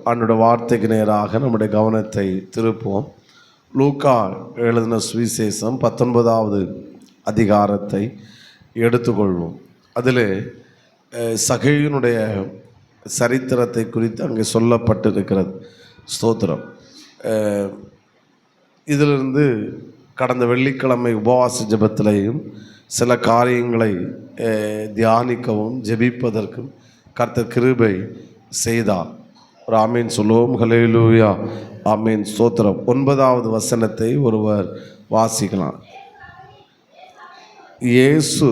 ஆண்டோட வார்த்தைக்கு நேராக நம்முடைய கவனத்தை திருப்புவோம். லூக்கா எழுதின சுவிசேஷம் 19வது அதிகாரத்தை எடுத்துக்கொள்வோம். அதில் சகேயுனுடைய சரித்திரத்தை குறித்து அங்கே சொல்லப்பட்டிருக்கிறது. ஸ்தோத்திரம். இதிலிருந்து கடந்த வெள்ளிக்கிழமை உபவாச ஜெபத்திலையும் சில காரியங்களை தியானிக்கவும் ஜெபிப்பதற்கும் கர்த்தர் கிருபை செய்தார். ஒரு ஆமீன் சொல்லுவோம். ஹல்லேலூயா, ஆமீன், ஸ்தோத்திரம். 9வது வசனத்தை ஒருவர் வாசிக்கலாம். இயேசு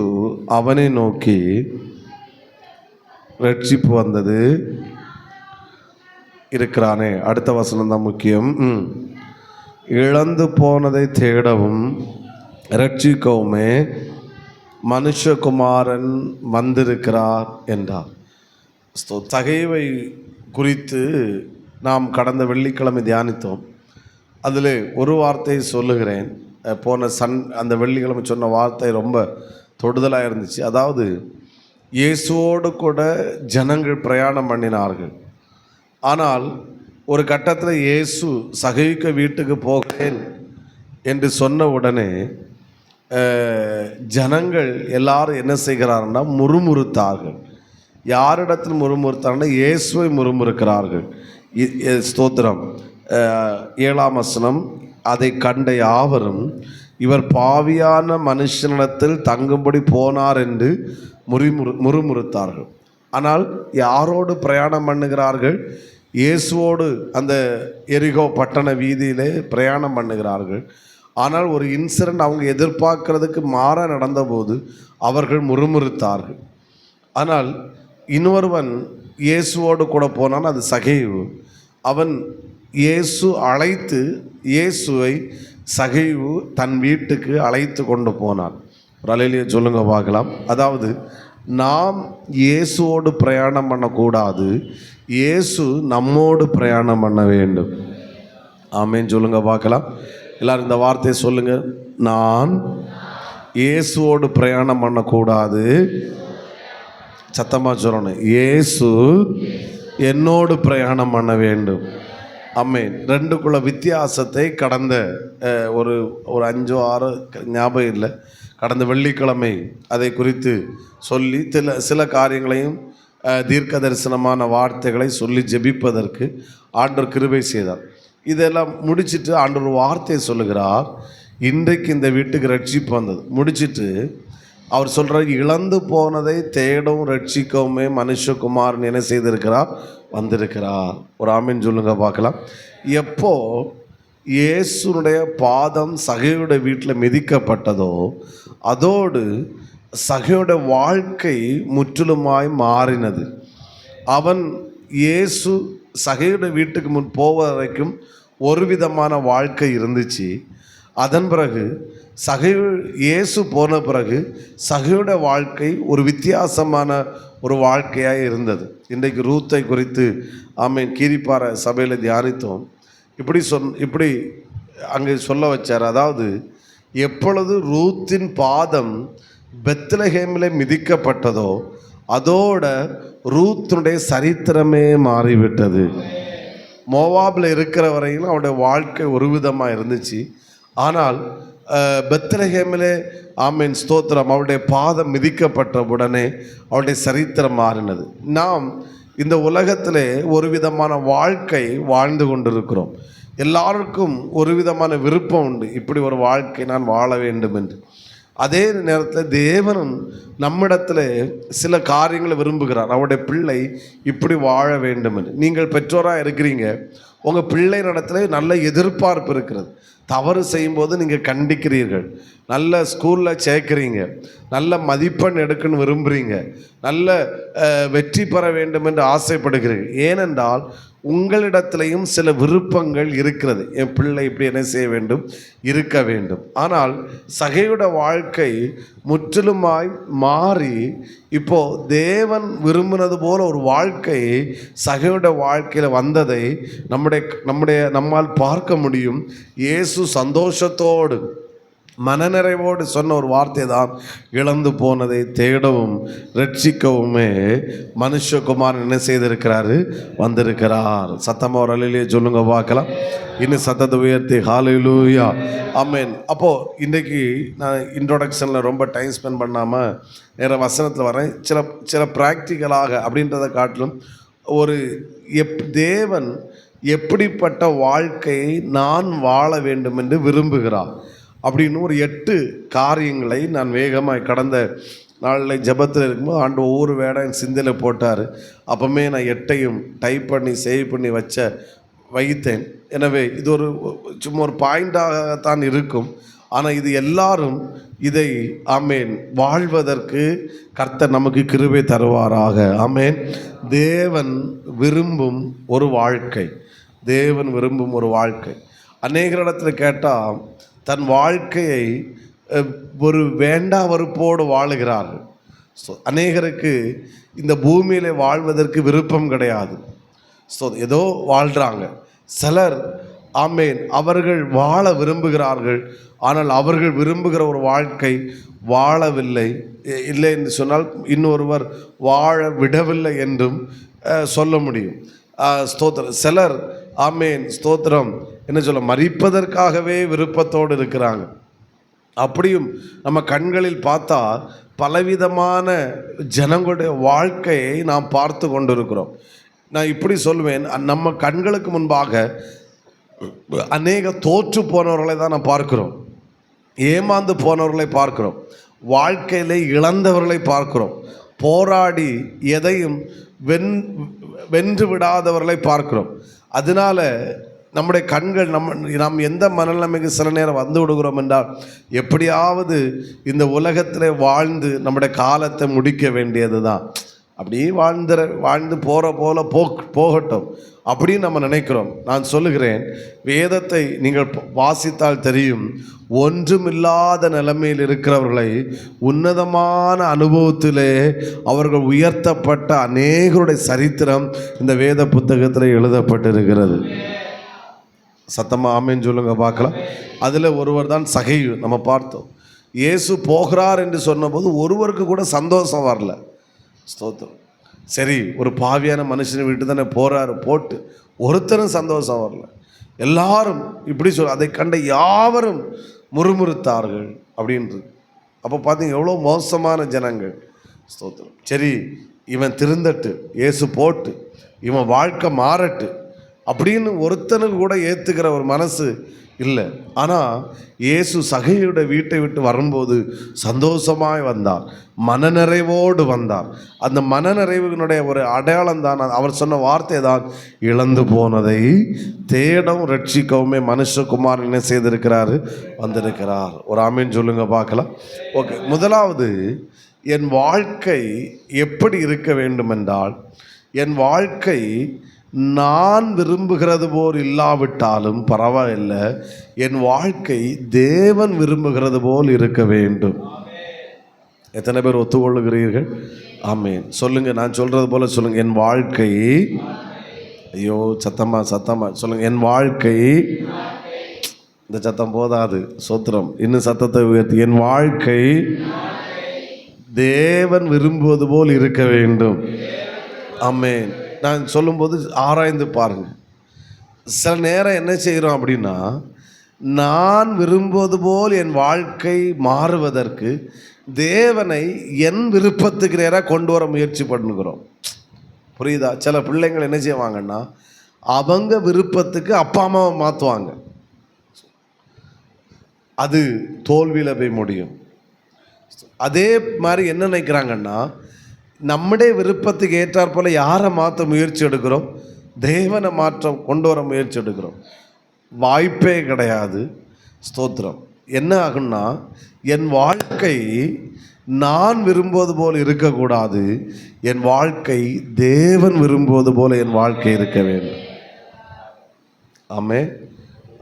அவனை நோக்கி, ரட்சிப்பு வந்தது இருக்கிறானே, அடுத்த வசனம் தான் முக்கியம். இழந்து போனதை தேடவும் ரட்சிக்கவுமே மனுஷகுமாரன் வந்திருக்கிறார் என்றார். சகேயுவை குறித்து நாம் கடந்த வெள்ளிக்கிழமை தியானித்தோம். அதில் ஒரு வார்த்தையை சொல்லுகிறேன். போன அந்த வெள்ளிக்கிழமை சொன்ன வார்த்தை ரொம்ப தொடுதலாக இருந்துச்சு. அதாவது இயேசுவோடு கூட ஜனங்கள் பிரயாணம் பண்ணினார்கள். ஆனால் ஒரு கட்டத்தில் இயேசு சகேயுக்கு வீட்டுக்கு போகிறேன் என்று சொன்ன உடனே ஜனங்கள் எல்லாரும் என்ன செய்கிறார்னா முறுமுறுத்தார்கள். யாரிடத்தில் முறுமுறுத்தாங்கன்னா இயேசுவை முறுமுறுக்கிறார்கள். ஸ்தோத்திரம். 7ஆம் வசனம், அதை கண்ட யாவரும் இவர் பாவியான மனுஷனிடத்தில் தங்கும்படி போனார் என்று முறுமுறுத்தார்கள். ஆனால் யாரோடு பிரயாணம் பண்ணுகிறார்கள்? இயேசுவோடு அந்த எரிகோ பட்டண வீதியிலே பிரயாணம் பண்ணுகிறார்கள். ஆனால் ஒரு இன்சிடென்ட் அவங்க எதிர்பார்க்கறதுக்கு மாற நடந்தபோது அவர்கள் முறுமுறுத்தார்கள். ஆனால் இன்னொருவன் இயேசுவோடு கூட போனான், அது சகேயு. அவன் இயேசு அழைத்து இயேசுவை சகேயு தன் வீட்டுக்கு அழைத்து கொண்டு போனான். ஒரு அல்லேலூயா சொல்லுங்க பார்க்கலாம். அதாவது நாம் இயேசுவோடு பிரயாணம் பண்ணக்கூடாது, இயேசு நம்மோடு பிரயாணம் பண்ண வேண்டும். ஆமேன் சொல்லுங்க பார்க்கலாம். எல்லாரும் இந்த வார்த்தையை சொல்லுங்க. நான் இயேசுவோடு பிரயாணம் பண்ணக்கூடாது, சத்தமாக சொல்லணும், இயேசு என்னோடு பிரயாணம் பண்ண வேண்டும். ஆமேன். ரெண்டுக்குள்ள வித்தியாசத்தை கடந்த ஒரு 5-6 ஞாபகம் இல்லை, கடந்த வெள்ளிக்கிழமை அதை குறித்து சொல்லி சில காரியங்களையும் தீர்க்க தரிசனமான வார்த்தைகளை சொல்லி ஜெபிப்பதற்கு ஆண்டவர் கிருபை செய்தார். இதெல்லாம் முடிச்சுட்டு ஆண்டவர் வார்த்தையை சொல்லுகிறார். இன்றைக்கு இந்த வீட்டுக்கு ரட்சிப்பு வந்தது. முடிச்சுட்டு அவர் சொல்கிறார், இழந்து போனதை தேடவும் ரட்சிக்கவுமே மனுஷகுமாரன் என்ன செய்திருக்கிறார்? வந்திருக்கிறார். ஒரு ஆமீன் சொல்லுங்க பார்க்கலாம். எப்போ இயேசுனுடைய பாதம் சகேயுடைய வீட்டில் மிதிக்கப்பட்டதோ அதோடு சகேயுடைய வாழ்க்கை முற்றிலுமாய் மாறினது. அவன் இயேசு சகேயுடைய வீட்டுக்கு முன் போவ வரைக்கும் ஒரு விதமான வாழ்க்கை இருந்துச்சு. அதன் பிறகு இயேசு போன பிறகு சகேயுடைய வாழ்க்கை ஒரு வித்தியாசமான ஒரு வாழ்க்கையாக இருந்தது. இன்றைக்கு ரூத்தை குறித்து ஆமீன் கீரிப்பாறை சபையில் தியானித்தோம். இப்படி அங்கே சொல்ல வச்சார். அதாவது எப்பொழுது ரூத்தின் பாதம் பெத்லகேமில் மிதிக்கப்பட்டதோ அதோட ரூத்தினுடைய சரித்திரமே மாறிவிட்டது. மோவாபில் இருக்கிற வரையிலும் அவருடைய வாழ்க்கை ஒரு விதமாக இருந்துச்சு. ஆனால் பெத்லகேமிலே ஆமீன் ஸ்தோத்திரம் அவருடைய பாதம் மிதிக்கப்பட்ட உடனே அவருடைய சரித்திரம் மாறினது. நாம் இந்த உலகத்திலே ஒரு விதமான வாழ்க்கை வாழ்ந்து கொண்டிருக்கிறோம். எல்லாருக்கும் ஒரு விதமான விருப்பம் உண்டு, இப்படி ஒரு வாழ்க்கை நான் வாழ வேண்டும் என்று. அதே நேரத்தில் தேவனும் நம்மிடத்தில் சில காரியங்களை விரும்புகிறார். அவருடைய பிள்ளை இப்படி வாழ வேண்டும் என்று. நீங்கள் பெற்றோராக இருக்கிறீங்க, உங்கள் பிள்ளை இடத்துல நல்ல எதிர்பார்ப்பு இருக்கிறது. தவறு செய்யும்போது நீங்கள் கண்டிக்கிறீர்கள், நல்ல ஸ்கூலில் சேர்க்குறீங்க, நல்ல மதிப்பெண் எடுக்கணும்னு விரும்புகிறீங்க, நல்ல வெற்றி பெற வேண்டும் என்று ஆசைப்படுகிறீர்கள். ஏனென்றால் உங்களிடத்திலையும் சில விருப்பங்கள் இருக்கிறது. என் பிள்ளை இப்படி என்ன செய்ய வேண்டும், இருக்க வேண்டும். ஆனால் சகேயுடைய வாழ்க்கை முற்றிலுமாய் மாறி இப்போ தேவன் விரும்பினது போல ஒரு வாழ்க்கை சகேயுடைய வாழ்க்கையில் வந்ததை நம்மால் பார்க்க முடியும். இயேசு சந்தோஷத்தோடு மனநிறைவோடு சொன்ன ஒரு வார்த்தை தான், இழந்து போனதை தேடவும் ரட்சிக்கவுமே மனுஷகுமாரன் என்ன செய்திருக்கிறாரு, வந்திருக்கிறார். சத்தமாக ஒரு அல்லேலூயா சொல்லுங்க பார்க்கலாம். இன்னும் சத்தத்தை உயர்த்தி ஹல்லேலூயா, ஆமென். அப்போது இன்றைக்கி நான் இன்ட்ரோடக்ஷனில் ரொம்ப டைம் ஸ்பெண்ட் பண்ணாமல் நேர வசனத்தில் வரேன். சில ப்ராக்டிக்கலாக அப்படின்றத காட்டிலும் ஒரு தேவன் எப்படிப்பட்ட வாழ்க்கையை நான் வாழ வேண்டும் என்று விரும்புகிறார் அப்படின்னு ஒரு 8 காரியங்களை நான் வேகமாக கடந்த நாளில் ஜெபத்தில் இருக்கும்போது ஆண்டு ஒவ்வொரு வேடம் என் சிந்தையில் போட்டார். அப்போவுமே நான் 8ஐயும் டைப் பண்ணி சேவ் பண்ணி வைத்தேன். எனவே இது ஒரு சும்மா ஒரு பாயிண்டாகத்தான் இருக்கும். ஆனால் இது எல்லாரும் இதை ஆமேன் வாழ்வதற்கு கர்த்தர் நமக்கு கிருபை தருவாராக. ஆமேன். தேவன் விரும்பும் ஒரு வாழ்க்கை, தேவன் விரும்பும் ஒரு வாழ்க்கை. அநேகரிடத்தில் கேட்டால் தன் வாழ்க்கையை ஒரு வேண்டா வெறுப்போடு வாழுகிறார்கள். ஸோ அநேகருக்கு இந்த பூமியில் வாழ்வதற்கு விருப்பம் கிடையாது. ஸோ ஏதோ வாழ்கிறாங்க. சிலர் ஆமேன் அவர்கள் வாழ விரும்புகிறார்கள், ஆனால் அவர்கள் விரும்புகிற ஒரு வாழ்க்கை வாழவில்லை. இல்லை என்று சொன்னால் இன்னொருவர் வாழ விடவில்லை என்றும் சொல்ல முடியும். ஸ்தோத்திரம். சிலர் ஆமேன் ஸ்தோத்திரம் என்ன சொல்ல மரிப்பதற்காகவே விருப்பத்தோடு இருக்கிறாங்க. அப்படியும் நம்ம கண்களில் பார்த்தா பலவிதமான ஜனங்களுடைய வாழ்க்கையை நாம் பார்த்து கொண்டிருக்கிறோம். நான் இப்படி சொல்லுவேன், நம்ம கண்களுக்கு முன்பாக அநேக தோற்று போனவர்களை தான் நாம் பார்க்கிறோம், ஏமாந்து போனவர்களை பார்க்கிறோம், வாழ்க்கையிலே இழந்தவர்களை பார்க்கிறோம், போராடி எதையும் வென்று விடாதவர்களை பார்க்கிறோம். அதனால நம்முடைய கண்கள் நாம் எந்த மனநிலைமைக்கு சில நேரம் வந்து விடுகிறோம் என்றால், எப்படியாவது இந்த உலகத்தில் வாழ்ந்து நம்முடைய காலத்தை முடிக்க வேண்டியது தான். அப்படியே வாழ்ந்து போகட்டும் அப்படின்னு நம்ம நினைக்கிறோம். நான் சொல்லுகிறேன், வேதத்தை நீங்கள் வாசித்தால் தெரியும், ஒன்றுமில்லாத நிலைமையில் இருக்கிறவர்களை உன்னதமான அனுபவத்திலே அவர்கள் உயர்த்தப்பட்ட அநேகருடைய சரித்திரம் இந்த வேத புத்தகத்தில் எழுதப்பட்டிருக்கிறது. சத்தமாக ஆமேன்னு சொல்லுங்க பார்க்கலாம். அதில் ஒருவர் தான் சகையு. நம்ம பார்த்தோம், இயேசு போகிறார் என்று சொன்னபோது ஒருவருக்கு கூட சந்தோஷம் வரல. ஸ்தோத்திரம். சரி, ஒரு பாவியான மனுஷனை விட்டு தானே போட்டு ஒருத்தரும் சந்தோஷம் வரல. எல்லாரும் இப்படி அதை கண்ட யாவரும் முறுமுறுத்தார்கள் அப்படின்றது. அப்போ பார்த்தீங்க எவ்வளோ மோசமான ஜனங்கள். ஸ்தோத்திரம். சரி, இவன் திருந்தட்டு, இயேசு போட்டு, இவன் வாழ்க்கை மாறட்டு அப்படின்னு ஒருத்தனுக்கு கூட ஏற்றுக்கிற ஒரு மனசு இல்லை. ஆனால் இயேசு சகையுடைய வீட்டை விட்டு வரும்போது சந்தோஷமாய் வந்தார், மனநிறைவோடு வந்தார். அந்த மனநிறைவினுடைய ஒரு அடையாளம் தான் அவர் சொன்ன வார்த்தை தான், இழந்து போனதை தேடவும் ரட்சிக்கவுமே மனுஷகுமார் என்ன செய்திருக்கிறாரு, வந்திருக்கிறார். ஒரு ஆமீன் சொல்லுங்க பார்க்கலாம். ஓகே, முதலாவது என் வாழ்க்கை எப்படி இருக்க வேண்டும் என்றால், என் வாழ்க்கை நான் விரும்புகிறது போல் இல்லாவிட்டாலும் பரவாயில்லை, என் வாழ்க்கை தேவன் விரும்புகிறது போல் இருக்க வேண்டும். எத்தனை பேர் ஒத்துக்கொள்ளுகிறீர்கள்? ஆமேன் சொல்லுங்க. நான் சொல்றது போல சொல்லுங்க, என் வாழ்க்கை, ஐயோ சத்தமா சொல்லுங்க, என் வாழ்க்கை. இந்த சத்தம் போதாது, சோத்திரம், இன்னும் சத்தத்தை உயர்த்தி, என் வாழ்க்கை தேவன் விரும்புவது போல் இருக்க வேண்டும். ஆமேன். நான் சொல்லும்போது ஆராய்ந்து பாருங்கள். சில நேரம் என்ன செய்கிறோம் அப்படின்னா, நான் விரும்புவது போல் என் வாழ்க்கை மாறுவதற்கு தேவனை என் விருப்பத்துக்கு நேராக கொண்டு வர முயற்சி பண்ணுகிறோம். புரியுதா? சில பிள்ளைங்கள் என்ன செய்வாங்கன்னா, அவங்க விருப்பத்துக்கு அப்பா அம்மாவை மாற்றுவாங்க. அது தோல்வியில் போய் முடியும். அதே மாதிரி என்ன நினைக்கிறாங்கன்னா, நம்முடைய விருப்பத்துக்கு ஏற்றாற் போல் யாரை மாற்ற முயற்சி எடுக்கிறோம்? தேவனை மாற்றம் கொண்டு வர முயற்சி எடுக்கிறோம். வாய்ப்பே கிடையாது. ஸ்தோத்திரம். என்ன ஆகுன்னா, என் வாழ்க்கை நான் விரும்புவது போல் இருக்கக்கூடாது, என் வாழ்க்கை தேவன் விரும்புவது போல என் வாழ்க்கை இருக்க வேண்டும். ஆமென்,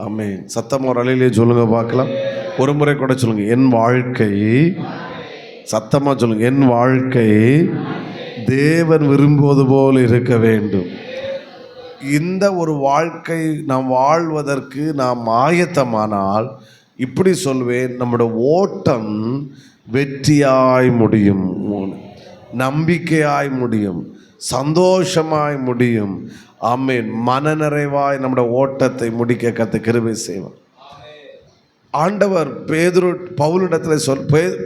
ஆமென். சத்தம் ஒரு அலையிலே சொல்லுங்க பார்க்கலாம். ஒரு முறை கூட சொல்லுங்க, என் வாழ்க்கை. சத்தமாக சொல்லுங்க, என் வாழ்க்கை தேவன் விரும்புவது போல் இருக்க வேண்டும். இந்த ஒரு வாழ்க்கை நாம் வாழ்வதற்கு நாம் ஆயத்தமானால் இப்படி சொல்வேன், நம்முடைய ஓட்டம் வெற்றியாய் முடியும், நம்பிக்கையாய் முடியும், சந்தோஷமாய் முடியும். ஆமென். மனநிறைவாய் நம்முடைய ஓட்டத்தை முடிக்க கர்த்தர் கிருபை செய்வார். ஆண்டவர் பவுலிடத்தில்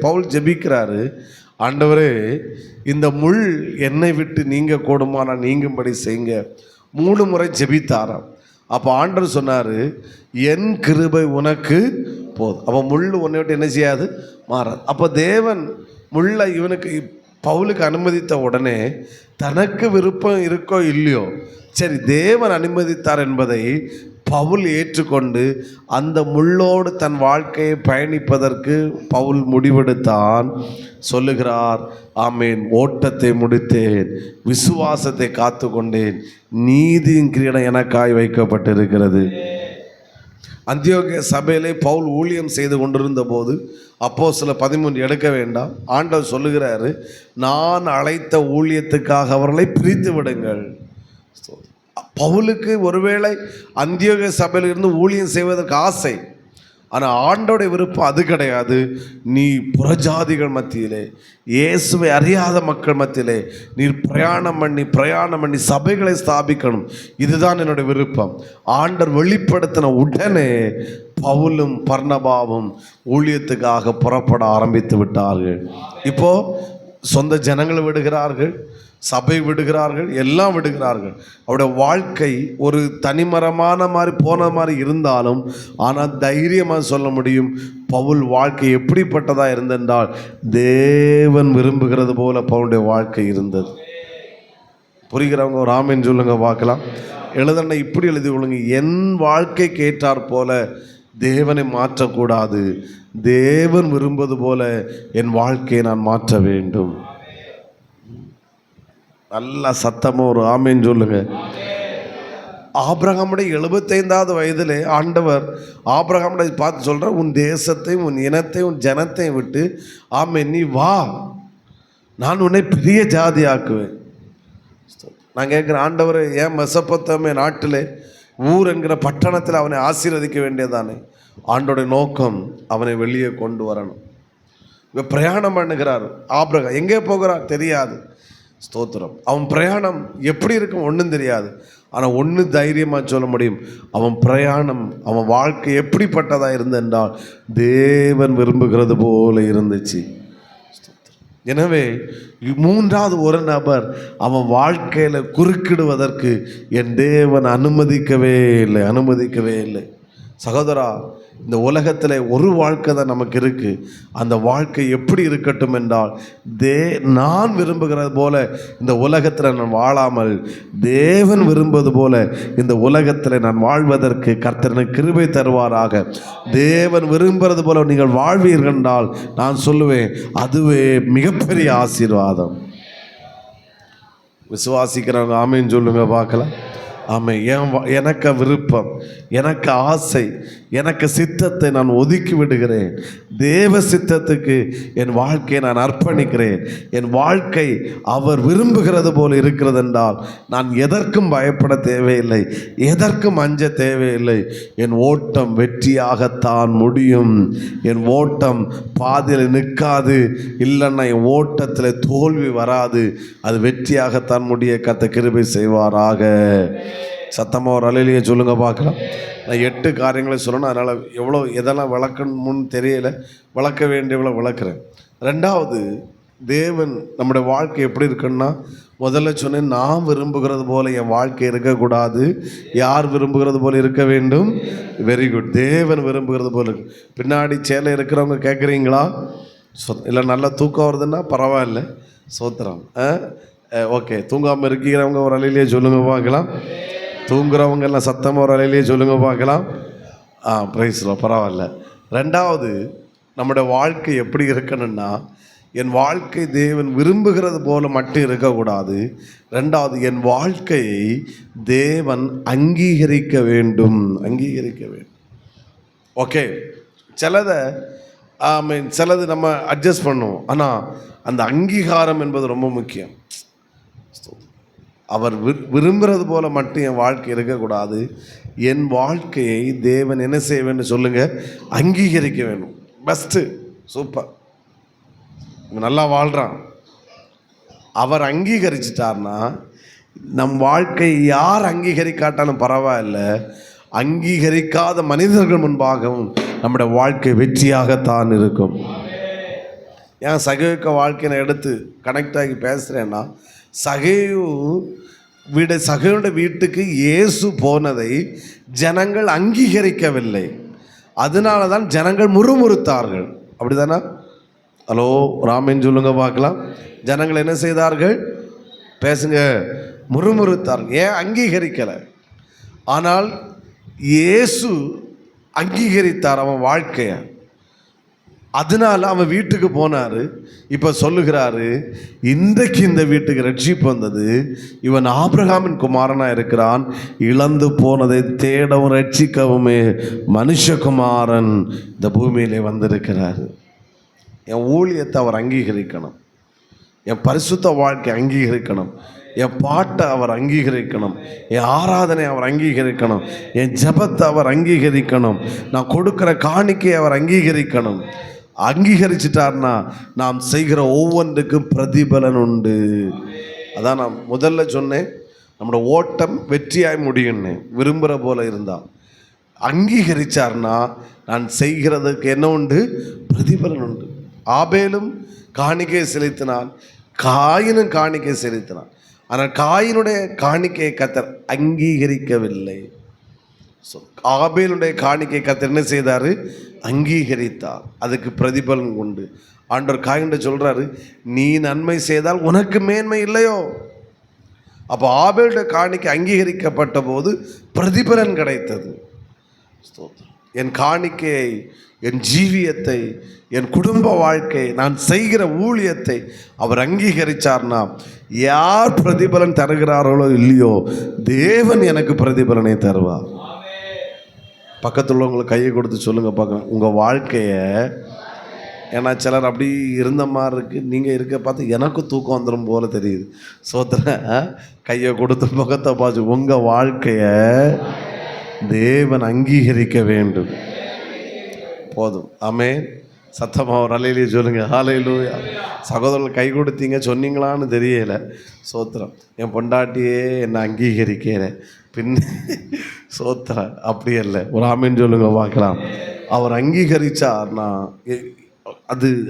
பவுல் ஜெபிக்கிறாரு, ஆண்டவரே இந்த முள் என்னை விட்டு நீங்க கூடுமானா நீங்கும்படி செய்யுங்க. 3 முறை ஜெபித்தாராம். அப்போ ஆண்டவர் சொன்னார், என் கிருபை உனக்கு போதும். அப்போ முள் உன்னை விட்டு என்ன செய்யாது, மாறாது. அப்போ தேவன் முள்ளை பவுலுக்கு அனுமதித்த உடனே தனக்கு விருப்பம் இருக்கோ இல்லையோ, சரி தேவன் அனுமதித்தார் என்பதை பவுல் ஏற்றுக்கொண்டு அந்த முள்ளோடு தன் வாழ்க்கையை பயணிப்பதற்கு பவுல் முடிவெடுத்தான். சொல்லுகிறார், ஆமேன், ஓட்டத்தை முடித்தேன், விசுவாசத்தை காத்து கொண்டேன், நீதியின் கிரீடம் எனக்காய் வைக்கப்பட்டிருக்கிறது. அந்தியோகிய சபையிலே பவுல் ஊழியம் செய்து கொண்டிருந்த போது அப்போஸ்தலர் 13 எடுக்க வேண்டாம், ஆண்டவர் சொல்லுகிறாரு, நான் அழைத்த ஊழியத்துக்காக அவர்களை பிரித்து விடுங்கள். பவுலுக்கு ஒருவேளை அந்தியோகிய சபையில் இருந்து ஊழியம் செய்வதற்கு ஆசை, ஆனால் ஆண்டோடைய விருப்பம் அது கிடையாது. நீ புறஜாதிகள் மத்தியிலே, இயேசுவை அறியாத மக்கள் மத்தியிலே நீர் பிரயாணம் பண்ணி சபைகளை ஸ்தாபிக்கணும், இதுதான் என்னுடைய விருப்பம். ஆண்டவர் வெளிப்படுத்தின உடனே பவுலும் பர்னபாவும் ஊழியத்துக்காக புறப்பட ஆரம்பித்து விட்டார்கள். இப்போ சொந்த ஜனங்களை விடுகிறார்கள், சபை விடுகிறார்கள், எல்லாம் விடுகிறார்கள். அவருடைய வாழ்க்கை ஒரு தனிமரமான மாதிரி போன மாதிரி இருந்தாலும், ஆனால் தைரியமாக சொல்ல முடியும், பவுல் வாழ்க்கை எப்படிப்பட்டதாக இருந்தென்றால் தேவன் விரும்புகிறது போல பவுலுடைய வாழ்க்கை இருந்தது. புரிகிறவங்க ஒரு ஆமேன் சொல்லுங்க பார்க்கலாம். எழுதண்ணா இப்படி எழுதி கொள்ளுங்க, என் வாழ்க்கை கேட்டார் போல தேவனை மாற்றக்கூடாது, தேவன் விரும்புவது போல என் வாழ்க்கையை நான் மாற்ற வேண்டும். நல்ல சத்தமாக ஒரு ஆமேன் சொல்லுங்க. ஆபிரகாமுடைய 75வது வயதிலே ஆண்டவர் ஆபிரகாமுடைய பார்த்து சொல்கிற, உன் தேசத்தையும் உன் இனத்தையும் உன் ஜனத்தையும் விட்டு ஆமேன் நீ வா, நான் உன்னை பெரிய ஜாதி ஆக்குவேன். நான் கேட்குறேன், ஆண்டவர் ஏன் மெசொப்பொத்தாமிய நாட்டிலே ஊர் என்கிற பட்டணத்தில் அவனை ஆசீர்வதிக்க வேண்டியதானே? ஆண்டோடைய நோக்கம் அவனை வெளியே கொண்டு வரணும். இப்போ பிரயாணம் பண்ணுகிறார் ஆபிரகாம், எங்கே போகிறார் தெரியாது, ஸ்தோத்திரம். அவன் பிரயாணம் எப்படி இருக்கும் ஒன்றும் தெரியாது, ஆனால் ஒன்று தைரியமாக சொல்ல முடியும், அவன் பிரயாணம் அவன் வாழ்க்கை எப்படிப்பட்டதாக இருந்தென்றால் தேவன் விரும்புகிறது போல இருந்துச்சு. எனவே 3வது ஒரு நபர் அவன் வாழ்க்கையில் குறுக்கிடுவதற்கு என் தேவன் அனுமதிக்கவே இல்லை. சகோதரா, இந்த உலகத்தில் ஒரு வாழ்க்கை தான் நமக்கு இருக்குது. அந்த வாழ்க்கை எப்படி இருக்கட்டும் என்றால் நான் விரும்புகிறது போல இந்த உலகத்தில் நான் வாழாமல் தேவன் விரும்புவது போல இந்த உலகத்தில் நான் வாழ்வதற்கு கர்த்தர் எனக்கு கிருபை தருவாராக. தேவன் விரும்புகிறது போல நீங்கள் வாழ்வீர்கள் என்றால் நான் சொல்லுவேன், அதுவே மிகப்பெரிய ஆசீர்வாதம். விசுவாசிக்கிறவங்க ஆமேன்னு சொல்லுங்க பார்க்கலாம். ஆமாம், எனக்கு விருப்பம், எனக்கு ஆசை, எனக்கு சித்தத்தை நான் ஒதுக்கி விடுகிறேன். தேவ சித்தத்துக்கு என் வாழ்க்கையை நான் அர்ப்பணிக்கிறேன். என் வாழ்க்கை அவர் விரும்புகிறது போல் இருக்கிறது என்றால் நான் எதற்கும் பயப்பட தேவையில்லை, எதற்கும் அஞ்ச தேவையில்லை. என் ஓட்டம் வெற்றியாகத்தான் முடியும். என் ஓட்டம் பாதியில் நிற்காது, இல்லைன்னா என் ஓட்டத்தில் தோல்வி வராது, அது வெற்றியாகத்தான் முடிய கர்த்தர் கிருபை செய்வாராக. சத்தமாக ஒரு அலையிலேயே சொல்லுங்க பார்க்கலாம். நான் 8 காரியங்களை சொல்லணும், அதனால் எதெல்லாம் விளக்கணும்னு தெரியல, விளக்க வேண்டியவளை விளக்குறேன். 2வது, தேவன் நம்முடைய வாழ்க்கை எப்படி இருக்குன்னா, முதல்ல சொன்னேன், நான் விரும்புகிறது போல என் வாழ்க்கை இருக்கக்கூடாது, யார் விரும்புகிறது போல இருக்க வேண்டும். வெரி குட், தேவன் விரும்புகிறது போல இருக்கு. பின்னாடி சேலை இருக்கிறவங்க கேட்குறீங்களா? இல்லை நல்லா தூக்கம் வருதுன்னா பரவாயில்ல, சோத்திரம். ஓகே, தூங்காமல் இருக்கிறவங்க ஒரு அலையிலேயே சொல்லுங்க பார்க்கலாம். தூங்குறவங்க எல்லாம் சத்தமாக ஒரு அலையிலேயே சொல்லுங்க பார்க்கலாம். பிரைஸ்ல பரவாயில்ல. 2வது, நம்முடைய வாழ்க்கை எப்படி இருக்கணும்னா, என் வாழ்க்கை தேவன் விரும்புகிறது போல மட்டும் இருக்கக்கூடாது. 2வது, என் வாழ்க்கையை தேவன் அங்கீகரிக்க வேண்டும். ஓகே, சிலது நம்ம அட்ஜஸ்ட் பண்ணுவோம், ஆனால் அந்த அங்கீகாரம் என்பது ரொம்ப முக்கியம். அவர் விரும்புகிறது போல மட்டும் என் வாழ்க்கை இருக்கக்கூடாது. என் வாழ்க்கையை தேவன் என்ன செய்ய வேண்டும் சொல்லுங்க, அங்கீகரிக்க வேண்டும். பெஸ்ட்டு, சூப்பர், நல்லா வாழ்கிறான். அவர் அங்கீகரிச்சிட்டார்னா நம் வாழ்க்கை யார் அங்கீகரிக்காட்டாலும் பரவாயில்ல, அங்கீகரிக்காத மனிதர்கள் முன்பாகவும் நம்முடைய வாழ்க்கை வெற்றியாகத்தான் இருக்கும். ஏன் சகேயுக்க வாழ்க்கையை நான் எடுத்து கனெக்ட் ஆகி பேசுகிறேன்னா, சகேயுடைய வீட்டுக்கு இயேசு போனதை ஜனங்கள் அங்கீகரிக்கவில்லை. அதனால தான் ஜனங்கள் முறுமுறுத்தார்கள். அப்படி தானே? ஹலோ ராமன் சொல்லுங்க பார்க்கலாம். ஜனங்கள் என்ன செய்தார்கள்? பேசுங்க. முறுமுறுத்தார்கள். ஏன் அங்கீகரிக்கலை? ஆனால் இயேசு அங்கீகரித்தார் அவன் வாழ்க்கையை. அதனால அவன் வீட்டுக்கு போனார். இப்போ சொல்லுகிறாரு, இன்றைக்கு இந்த வீட்டுக்கு ரட்சிப்பு வந்தது, இவன் ஆபிரகாமின் குமாரனாக இருக்கிறான், இழந்து போனதை தேடவும் ரட்சிக்கவுமே மனுஷகுமாரன் இந்த பூமியிலே வந்திருக்கிறார். என் ஊழியத்தை அவர் அங்கீகரிக்கணும், என் பரிசுத்த வாழ்க்கை அங்கீகரிக்கணும், என் பாட்டை அவர் அங்கீகரிக்கணும், என் ஆராதனை அவர் அங்கீகரிக்கணும், என் ஜெபத்தை அவர் அங்கீகரிக்கணும், நான் கொடுக்குற காணிக்கையை அவர் அங்கீகரிக்கணும். அங்கீகரிச்சிட்டார்னா நாம் செய்கிற ஒவ்வொன்றுக்கும் பிரதிபலன் உண்டு. அதான் நான் முதல்ல சொன்னேன், நம்மளோட ஓட்டம் வெற்றியாய் முடியும்னு. விரும்புகிற போல இருந்தால் அங்கீகரித்தார்னா நான் செய்கிறதுக்கு என்ன உண்டு? பிரதிபலன் உண்டு. ஆபேலும் காணிக்கை செலுத்தினான், காயினும் காணிக்கை செலுத்தினான். ஆனால் காயினுடைய காணிக்கையை கர்த்தர் அங்கீகரிக்கவில்லை. ஆபேலுடைய காணிக்கை கர்த்தர் என்ன செய்தார்? அங்கீகரித்தார். அதுக்கு பிரதிபலன் உண்டு. ஆண்டவர் காயின்ட சொல்கிறாரு, நீ நன்மை செய்தால் உனக்கு மேன்மை இல்லையோ? அப்போ ஆபேலுடைய காணிக்கை அங்கீகரிக்கப்பட்ட போது பிரதிபலன் கிடைத்தது. என் காணிக்கையை, என் ஜீவியத்தை, என் குடும்ப வாழ்க்கை, நான் செய்கிற ஊழியத்தை அவர் அங்கீகரித்தார்னா யார் பிரதிபலன் தருகிறார்களோ இல்லையோ, தேவன் எனக்கு பிரதிபலனை தருவார். பக்கத்தில் உள்ளவங்களுக்கு கையை கொடுத்து சொல்லுங்கள் பார்க்கலாம், உங்கள் வாழ்க்கையை. ஏன்னா சிலர் அப்படி இருந்த மாதிரி இருக்குது, நீங்கள் இருக்க பார்த்து எனக்கு தூக்கம் வந்துடும் போல தெரியுது. சோத்திர கையை கொடுத்து முகத்தை பார்த்து, உங்கள் வாழ்க்கையை தேவன் அங்கீகரிக்க வேண்டும். போதும். ஆமென். சத்தமாக ஒரு அலையிலேயே சொல்லுங்கள். ஹல்லேலூயா. சகோதரர்கள் கை கொடுத்தீங்க, சொன்னீங்களான்னு தெரியலை. சோத்திரம். என் பொண்டாட்டியே என்னை அங்கீகரிக்கிற பின்ன சோத்திரம். அப்படி இல்லை, ஒரு ஆமேன்னு சொல்லுங்க பார்க்கலாம். அவர் அங்கீகரித்தார்னா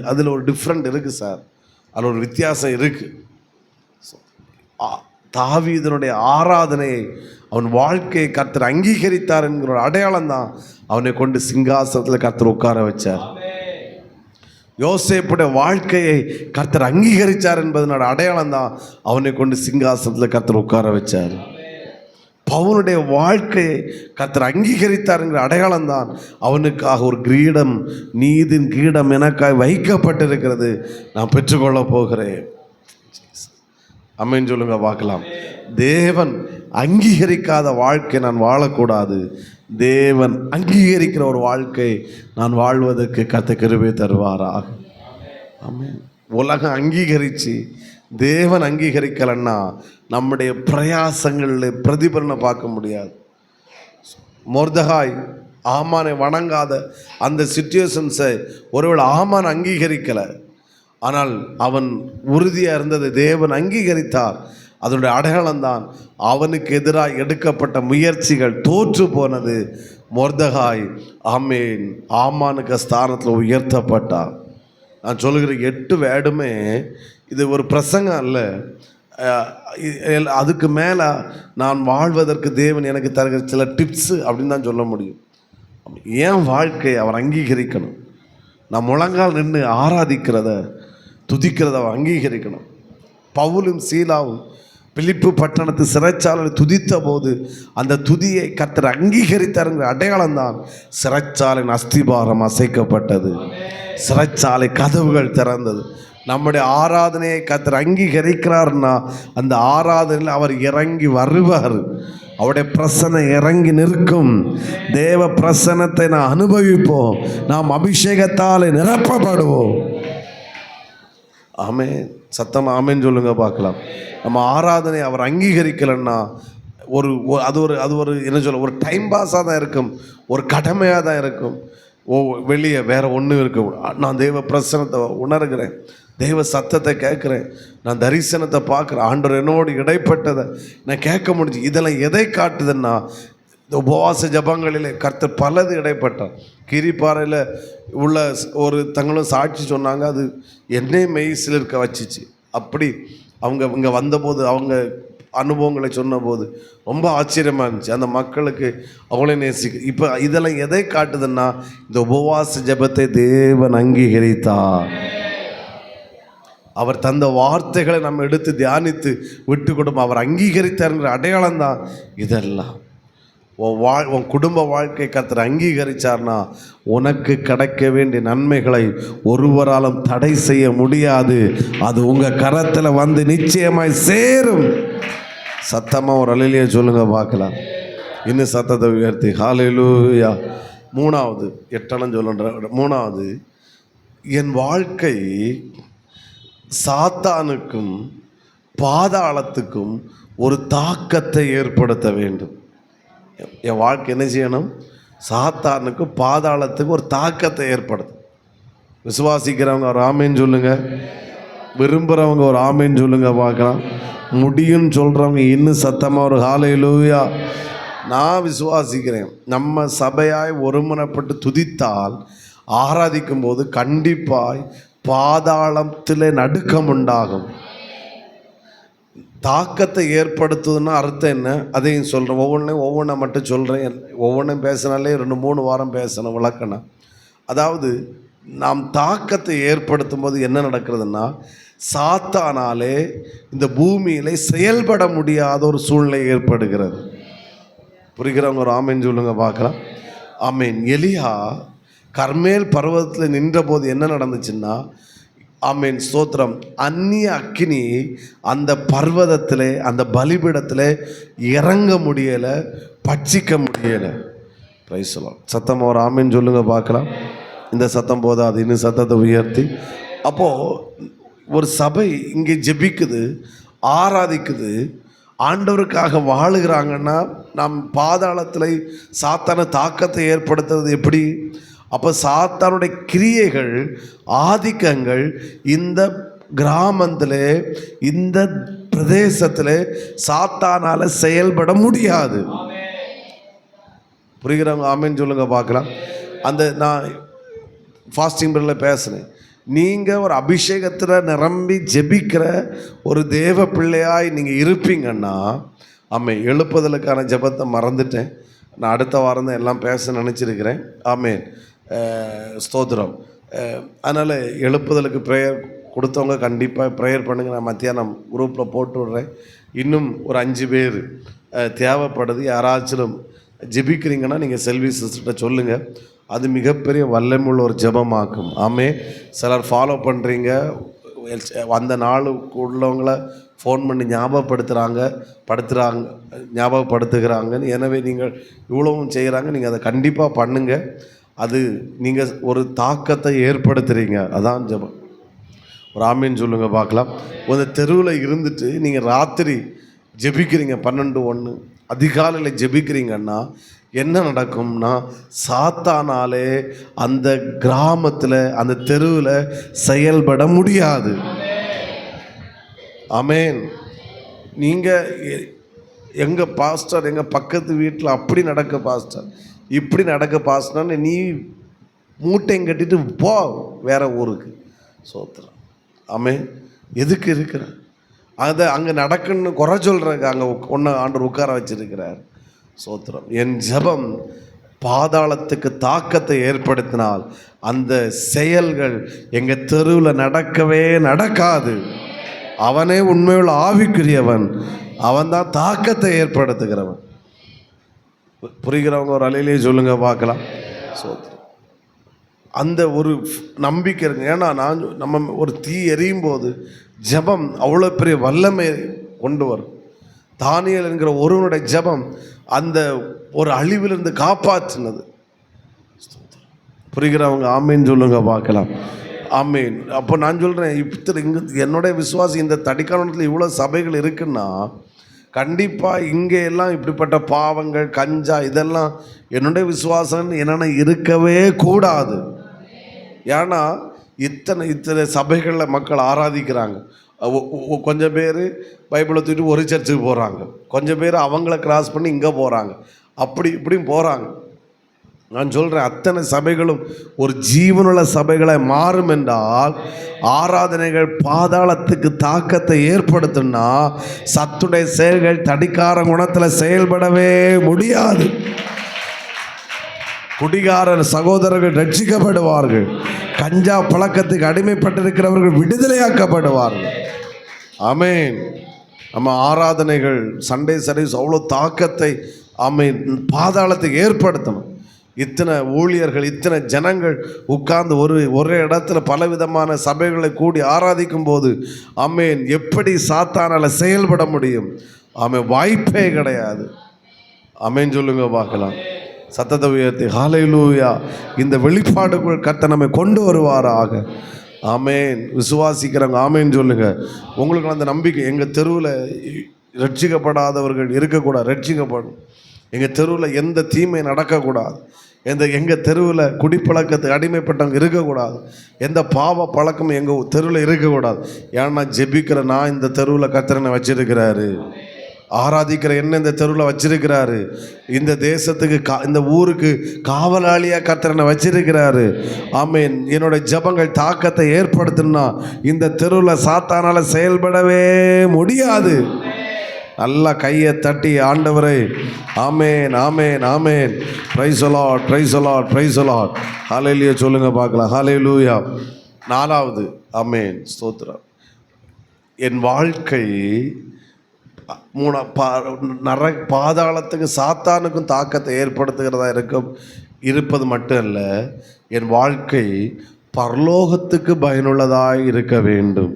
அதில் ஒரு டிஃப்ரெண்ட் இருக்குது சார், அதில் ஒரு வித்தியாசம் இருக்குது. தாவீதனுடைய ஆராதனையை, அவன் வாழ்க்கையை கர்த்தர் அங்கீகரித்தார் என்கிற ஒரு அடையாளம் தான் அவனை கொண்டு சிங்காசனத்தில் கர்த்தர் உட்கார வச்சார். யோசேப்புடைய வாழ்க்கையை கர்த்தர் அங்கீகரித்தார் என்பதனோட அடையாளம் தான் அவனை கொண்டு சிங்காசனத்தில் கர்த்தர் உட்கார வச்சார். பவுனுடைய வாழ்க்கையை கர்த்தர் அங்கீகரித்தார் என்கிற அடையாளம் தான் அவனுக்காக ஒரு கிரீடம், நீதின் கிரீடம் எனக்காய் வைக்கப்பட்டிருக்கிறது, நான் பெற்றுக்கொள்ள போகிறேன். அமேன் சொல்லுங்க பார்க்கலாம். தேவன் அங்கீகரிக்காத வாழ்க்கை நான் வாழக்கூடாது. தேவன் அங்கீகரிக்கிற ஒரு வாழ்க்கை நான் வாழ்வதற்கு கர்த்தர் கிருபை தருவாராக. ஆமென். உலகம் அங்கீகரித்து தேவன் அங்கீகரிக்கலைன்னா நம்முடைய பிரயாசங்களில் பிரதிபலனை பார்க்க முடியாது. மொர்தெகாய் ஆமானை வணங்காத அந்த சிச்சுவேஷன்ஸை ஒருவேளை ஆமான் அங்கீகரிக்கலை, ஆனால் அவன் உறுதியாக இருந்ததை தேவன் அங்கீகரித்தார். அதனுடைய அடையாளம்தான் அவனுக்கு எதிராக எடுக்கப்பட்ட முயற்சிகள் தோற்று போனது. மொர்தெகாய் ஆமேன் ஆமானுக்கு ஸ்தானத்தில் உயர்த்தப்பட்டார். நான் சொல்லுகிற 8 வேர்டுமே இது ஒரு பிரசங்கம் அல்ல. அதுக்கு மேலே நான் வாழ்வதற்கு தேவன் எனக்கு தருகிற சில டிப்ஸு அப்படின்னு தான் சொல்ல முடியும். ஏன் வாழ்க்கையை அவர் அங்கீகரிக்கணும். நான் முழங்கால் நின்று ஆராதிக்கிறத, துதிக்கிறத அவர் அங்கீகரிக்கணும். பவுலும் சீலாவும் பிலிப்பு பட்டணத்து சிறைச்சாலை துதித்த போது அந்த துதியை கர்த்தர் அங்கீகரித்தாருங்கிற அடையாளம் தான் சிறைச்சாலையின் அஸ்திபாரம் அசைக்கப்பட்டது, சிறைச்சாலை கதவுகள் திறந்தது. நம்முடைய ஆராதனையை கர்த்தர் அங்கீகரிக்கிறார்னா அந்த ஆராதனையில் அவர் இறங்கி வருவார். அவருடைய பிரசனை இறங்கி நிற்கும். தேவ பிரசனத்தை நாம் அனுபவிப்போம். நாம் அபிஷேகத்தால் நிரப்பப்படுவோம். ஆமென். சத்தம் ஆமென் சொல்லுங்க பார்க்கலாம். நம்ம ஆராதனை அவர் அங்கீகரிக்கலைன்னா அது ஒரு என்ன சொல்ல, ஒரு டைம் பாஸாக தான் இருக்கும், ஒரு கடமையாக தான் இருக்கும். வெளியே வேற ஒன்றும் இருக்கும். நான் தெய்வ பிரசனத்தை உணர்கிறேன், தெய்வ சத்தத்தை கேட்குறேன், நான் தரிசனத்தை பார்க்குறேன், ஆண்டவர் என்னோடு இடைப்பட்டதை நான் கேட்க முடிஞ்சு. இதெல்லாம் எதை காட்டுதுன்னா, இந்த உபவாச ஜபங்களிலே கர்த்தர் பலது இடைப்பட்டார். கிரிப்பாறையில் உள்ள ஒரு தங்களும் சாட்சி சொன்னாங்க, அது என்னை மெய்சில் இருக்க வச்சிச்சு. அப்படி அவங்க இங்கே வந்தபோது அவங்க அனுபவங்களை சொன்னபோது ரொம்ப ஆச்சரியமாக இருந்துச்சு. அந்த மக்களுக்கு அவங்களே நேசிக்க. இப்போ இதெல்லாம் எதை காட்டுதுன்னா, இந்த உபவாச ஜபத்தை தேவன் அங்கீகரித்தார். அவர் தந்த வார்த்தைகளை நம்ம எடுத்து தியானித்து விட்டு கொடுப்போம். அவர் அங்கீகரித்தார்ங்கிற அடையாளம் தான் இதெல்லாம். உன் குடும்ப வாழ்க்கை கர்த்தர் அங்கீகரித்தார்னா உனக்கு கிடைக்க வேண்டிய நன்மைகளை ஒருவராலும் தடை செய்ய முடியாது. அது உங்கள் கரத்தில் வந்து நிச்சயமாய் சேரும். சத்தமாக ஒரு அல்லேலூயா சொல்லுங்க பார்க்கலாம். இன்னும் சத்தத்தை உயர்த்தி ஹல்லேலூயா. மூணாவது எட்டணம் சொல்லுன்ற மூணாவது, என் வாழ்க்கை சாத்தானுக்கும் பாதாளத்துக்கும் ஒரு தாக்கத்தை ஏற்படுத்த வேண்டும். என் வாழ்க்கை என்ன செய்யணும்? சாத்தானுக்கும் பாதாளத்துக்கு ஒரு தாக்கத்தை ஏற்படுத்தும். விசுவாசிக்கிறவங்க ஒரு ஆமேன்னு சொல்லுங்க, விரும்புகிறவங்க ஒரு ஆமேன்னு சொல்லுங்க பார்க்கலாம். முடியும்னு சொல்கிறவங்க இன்னும் சத்தமாக ஒரு ஹல்லேலூயா. நான் விசுவாசிக்கிறேன், நம்ம சபையாய் ஒருமுனைப்பட்டு துதித்தால் ஆராதிக்கும் போது கண்டிப்பாய் பாதாளத்தில் நடுக்கம் உண்டாகும். தாக்கத்தை ஏற்படுத்துதுன்னா அர்த்தம் என்ன, அதையும் சொல்கிறேன். ஒவ்வொன்றை மட்டும் சொல்கிறேன். ஒவ்வொன்றையும் பேசினாலே 2-3 வாரம் பேசணும் விளக்கணும். அதாவது நாம் தாக்கத்தை ஏற்படுத்தும் போது என்ன நடக்கிறதுன்னா, சாத்தானாலே இந்த பூமியிலே செயல்பட முடியாத ஒரு சூழ்நிலை ஏற்படுகிறது. புரிகிறவங்க ஒரு ஆமேன் சொல்லுங்க பார்க்கலாம். ஆமேன். எலியா கர்மேல் பர்வதத்தில் நின்ற போது என்ன நடந்துச்சுன்னா, ஆமேன் ஸ்தோத்திரம், அந்நிய அக்கினி அந்த பர்வதத்தில் அந்த பலிபீடத்தில் இறங்க முடியலை, பட்சிக்க முடியலை. பிரைஸ் எல்லாம் சத்தமாக ஒரு ஆமேன் சொல்லுங்க பார்க்கலாம். இந்த சத்தம் போதாது, இன்னும் சத்தத்தை உயர்த்தி. அப்போது ஒரு சபை இங்கே ஜெபிக்குது, ஆராதிக்குது, ஆண்டவருக்காக வாழுகிறாங்கன்னா நாம் பாதாளத்தில் சாத்தான தாக்கத்தை ஏற்படுத்துறது எப்படி? அப்போ சாத்தானுடைய கிரியைகள், ஆதிக்கங்கள் இந்த கிராமத்தில், இந்த பிரதேசத்தில் சாத்தானால் செயல்பட முடியாது. புரிகிறவங்க ஆமேன்னு சொல்லுங்க பார்க்கலாம். அந்த நான் ஃபாஸ்டிங் பீரியடில் பேசுனேன். நீங்கள் ஒரு அபிஷேகத்தில் நிரம்பி ஜெபிக்கிற ஒரு தேவ பிள்ளையாய் நீங்கள் இருப்பீங்கன்னா, ஆமேன். எழுப்புதலுக்கான ஜெபத்தை மறந்துட்டேன். நான் அடுத்த வாரம் தான் எல்லாம் பேச நினச்சிருக்கிறேன். ஆமேன் ஸ்தோத்திரம். அதனால் எழுப்புதலுக்கு ப்ரேயர் கொடுத்தவங்க கண்டிப்பாக ப்ரேயர் பண்ணுங்கள். நான் மத்தியானம் குரூப்பில் போட்டு விட்றேன். இன்னும் ஒரு 5 பேர் தேவைப்படுது. யாராச்சும் ஜெபிக்கிறீங்கன்னா நீங்கள் செல்வி சிஸ்டர்கிட்ட சொல்லுங்கள். அது மிகப்பெரிய வல்லமுள்ள ஒரு ஜெபமாக்கும். ஆமே. சிலர் ஃபாலோ பண்ணுறீங்க, அந்த நாளுக்கு உள்ளவங்கள ஃபோன் பண்ணி ஞாபகப்படுத்துகிறாங்கன்னு. எனவே நீங்கள் இவ்வளவும் செய்கிறாங்க, நீங்கள் அதை கண்டிப்பாக பண்ணுங்கள். அது நீங்கள் ஒரு தாக்கத்தை ஏற்படுத்துகிறீங்க. அதான் ஜெபம். ஒரு ஆமீன் சொல்லுங்க பார்க்கலாம். ஒரு தெருவில் இருந்துட்டு நீங்கள் ராத்திரி ஜெபிக்கிறீங்க, 12-1 அதிகாலையில் ஜெபிக்கிறீங்கன்னா என்ன நடக்கும்னா, சாத்தானாலே அந்த கிராமத்தில் அந்த தெருவில் செயல்பட முடியாது. ஆமேன். நீங்கள் எங்கள் பாஸ்டர் எங்கள் பக்கத்து வீட்டில் அப்படி நடக்க பாஸ்டர், இப்படி நடக்க பாஸ்டர்னு நீ மூட்டையும் கட்டிட்டு போ வேற ஊருக்கு. சோத்திரம். ஆமேன். எதுக்கு இருக்கிற அதை அங்கே நடக்குன்னு குறை சொல்கிறதுக்கு அங்கே ஒன்று ஆண்டவர் உட்கார வச்சிருக்கிறார். சோத்திரம். என் ஜெபம் பாதாளத்துக்கு தாக்கத்தை ஏற்படுத்தினால் அந்த செயல்கள் எங்கள் தெருவில் நடக்கவே நடக்காது. அவனே உண்மையுள்ள ஆவிக்குரியவன், அவன்தான் தாக்கத்தை ஏற்படுத்துகிறவன். புரிகிறவங்க ஒரு அலையிலேயே சொல்லுங்க பார்க்கலாம். சோத்திரம். அந்த ஒரு நம்பிக்கை இருக்குங்க. ஏன்னா நம்ம ஒரு தீ எரியும் போது ஜெபம் அவ்வளோ பெரிய வல்லமை கொண்டு வரும். தானியேல் என்கிற ஒருவனுடைய ஜெபம் அந்த ஒரு அழிவிலிருந்து காப்பாற்றினது. புரிகிறவங்க ஆமேன்னு சொல்லுங்க பார்க்கலாம். ஆமீன். அப்போ நான் சொல்கிறேன், இங்கே என்னுடைய விசுவாசி இந்த தடிக்காலத்தில் இவ்வளோ சபைகள் இருக்குன்னா கண்டிப்பாக இங்கே எல்லாம் இப்படிப்பட்ட பாவங்கள் கஞ்சா இதெல்லாம் என்னுடைய விசுவாசம் என்னென்ன இருக்கவே கூடாது. ஏன்னா இத்தனை சபைகளில் மக்கள் ஆராதிக்கிறாங்க. கொஞ்சம் பேர் பைபிளை தூக்கிட்டு ஒரு சர்ச்சுக்கு போகிறாங்க, கொஞ்சம் பேர் அவங்கள கிராஸ் பண்ணி இங்கே போகிறாங்க, அப்படி இப்படியும் போகிறாங்க. நான் சொல்கிறேன், அத்தனை சபைகளும் ஒரு ஜீவனுள்ள சபைகளை மாறும் என்றால் ஆராதனைகள் பாதாளத்துக்கு தாக்கத்தை ஏற்படுத்தும்னா சத்துடைய செயல்கள் தடிக்கார குணத்தில் செயல்படவே முடியாது. குடிகாரர் சகோதரர்கள் ரட்சிக்கப்படுவார்கள், கஞ்சா பழக்கத்துக்கு அடிமைப்பட்டிருக்கிறவர்கள் விடுதலையாக்கப்படுவார்கள். ஆமென். நம்ம ஆராதனைகள் சண்டே சர்வீஸ் அவ்வளோ தாக்கத்தை பாதாளத்துக்கு ஏற்படுத்தணும். இத்தனை ஊழியர்கள் இத்தனை ஜனங்கள் உட்கார்ந்து ஒரே இடத்துல பலவிதமான சபைகளை கூடி ஆராதிக்கும் போது ஆமென் எப்படி சாத்தானால செயல்பட முடியும்? வாய்ப்பே கிடையாது. ஆமென் சொல்லுங்க பார்க்கலாம். சத்தத்தை உயர்த்தி ஹல்லேலூயா. இந்த வெளிப்பாடுக்குள் கர்த்தர் நம்மை கொண்டு வருவாராக. ஆமென். விசுவாசிக்கிறவங்க ஆமென் சொல்லுங்க. உங்களுக்கு அந்த நம்பிக்கை எங்கள் தெருவில் ரட்சிக்கப்படாதவர்கள் இருக்கக்கூடாது, ரட்சிக்கப்படும். எங்கள் தெருவில் எந்த தீமை நடக்கக்கூடாது, எங்கள் தெருவில் குடிப்பழக்கத்துக்கு அடிமைப்பட்டவங்க இருக்கக்கூடாது, எந்த பாவ பழக்கமும் எங்கள் தெருவில் இருக்கக்கூடாது. ஏன்னா ஜெபிக்கிற நான் இந்த தெருவில் கர்த்தரை வச்சிருக்கிறாரு, ஆராதிக்கிற என்ன இந்த தெருவில் வச்சிருக்கிறாரு, இந்த தேசத்துக்கு இந்த ஊருக்கு காவலாளியாக கர்த்தரை வச்சிருக்கிறாரு. ஆமென். என்னோட ஜபங்கள் தாக்கத்தை ஏற்படுத்தினா இந்த தெருவில் சாத்தானால செயல்படவே முடியாது. நல்லா கையை தட்டி ஆண்டவரே ஆமேன் ஆமேன் ஆமேன். Praise the Lord, praise the Lord, praise the Lord. ஹல்லேலூயா சொல்லுங்க பார்க்கலாம். ஹல்லேலூயா. 4வது ஆமேன் ஸ்தோத்திரம். என் வாழ்க்கை பாதாளத்துக்கு சாத்தானுக்கும் தாக்கத்தை ஏற்படுத்துகிறதா இருப்பது மட்டும் அல்ல, என் வாழ்க்கை பரலோகத்துக்கு பயனுள்ளதாய் இருக்க வேண்டும்.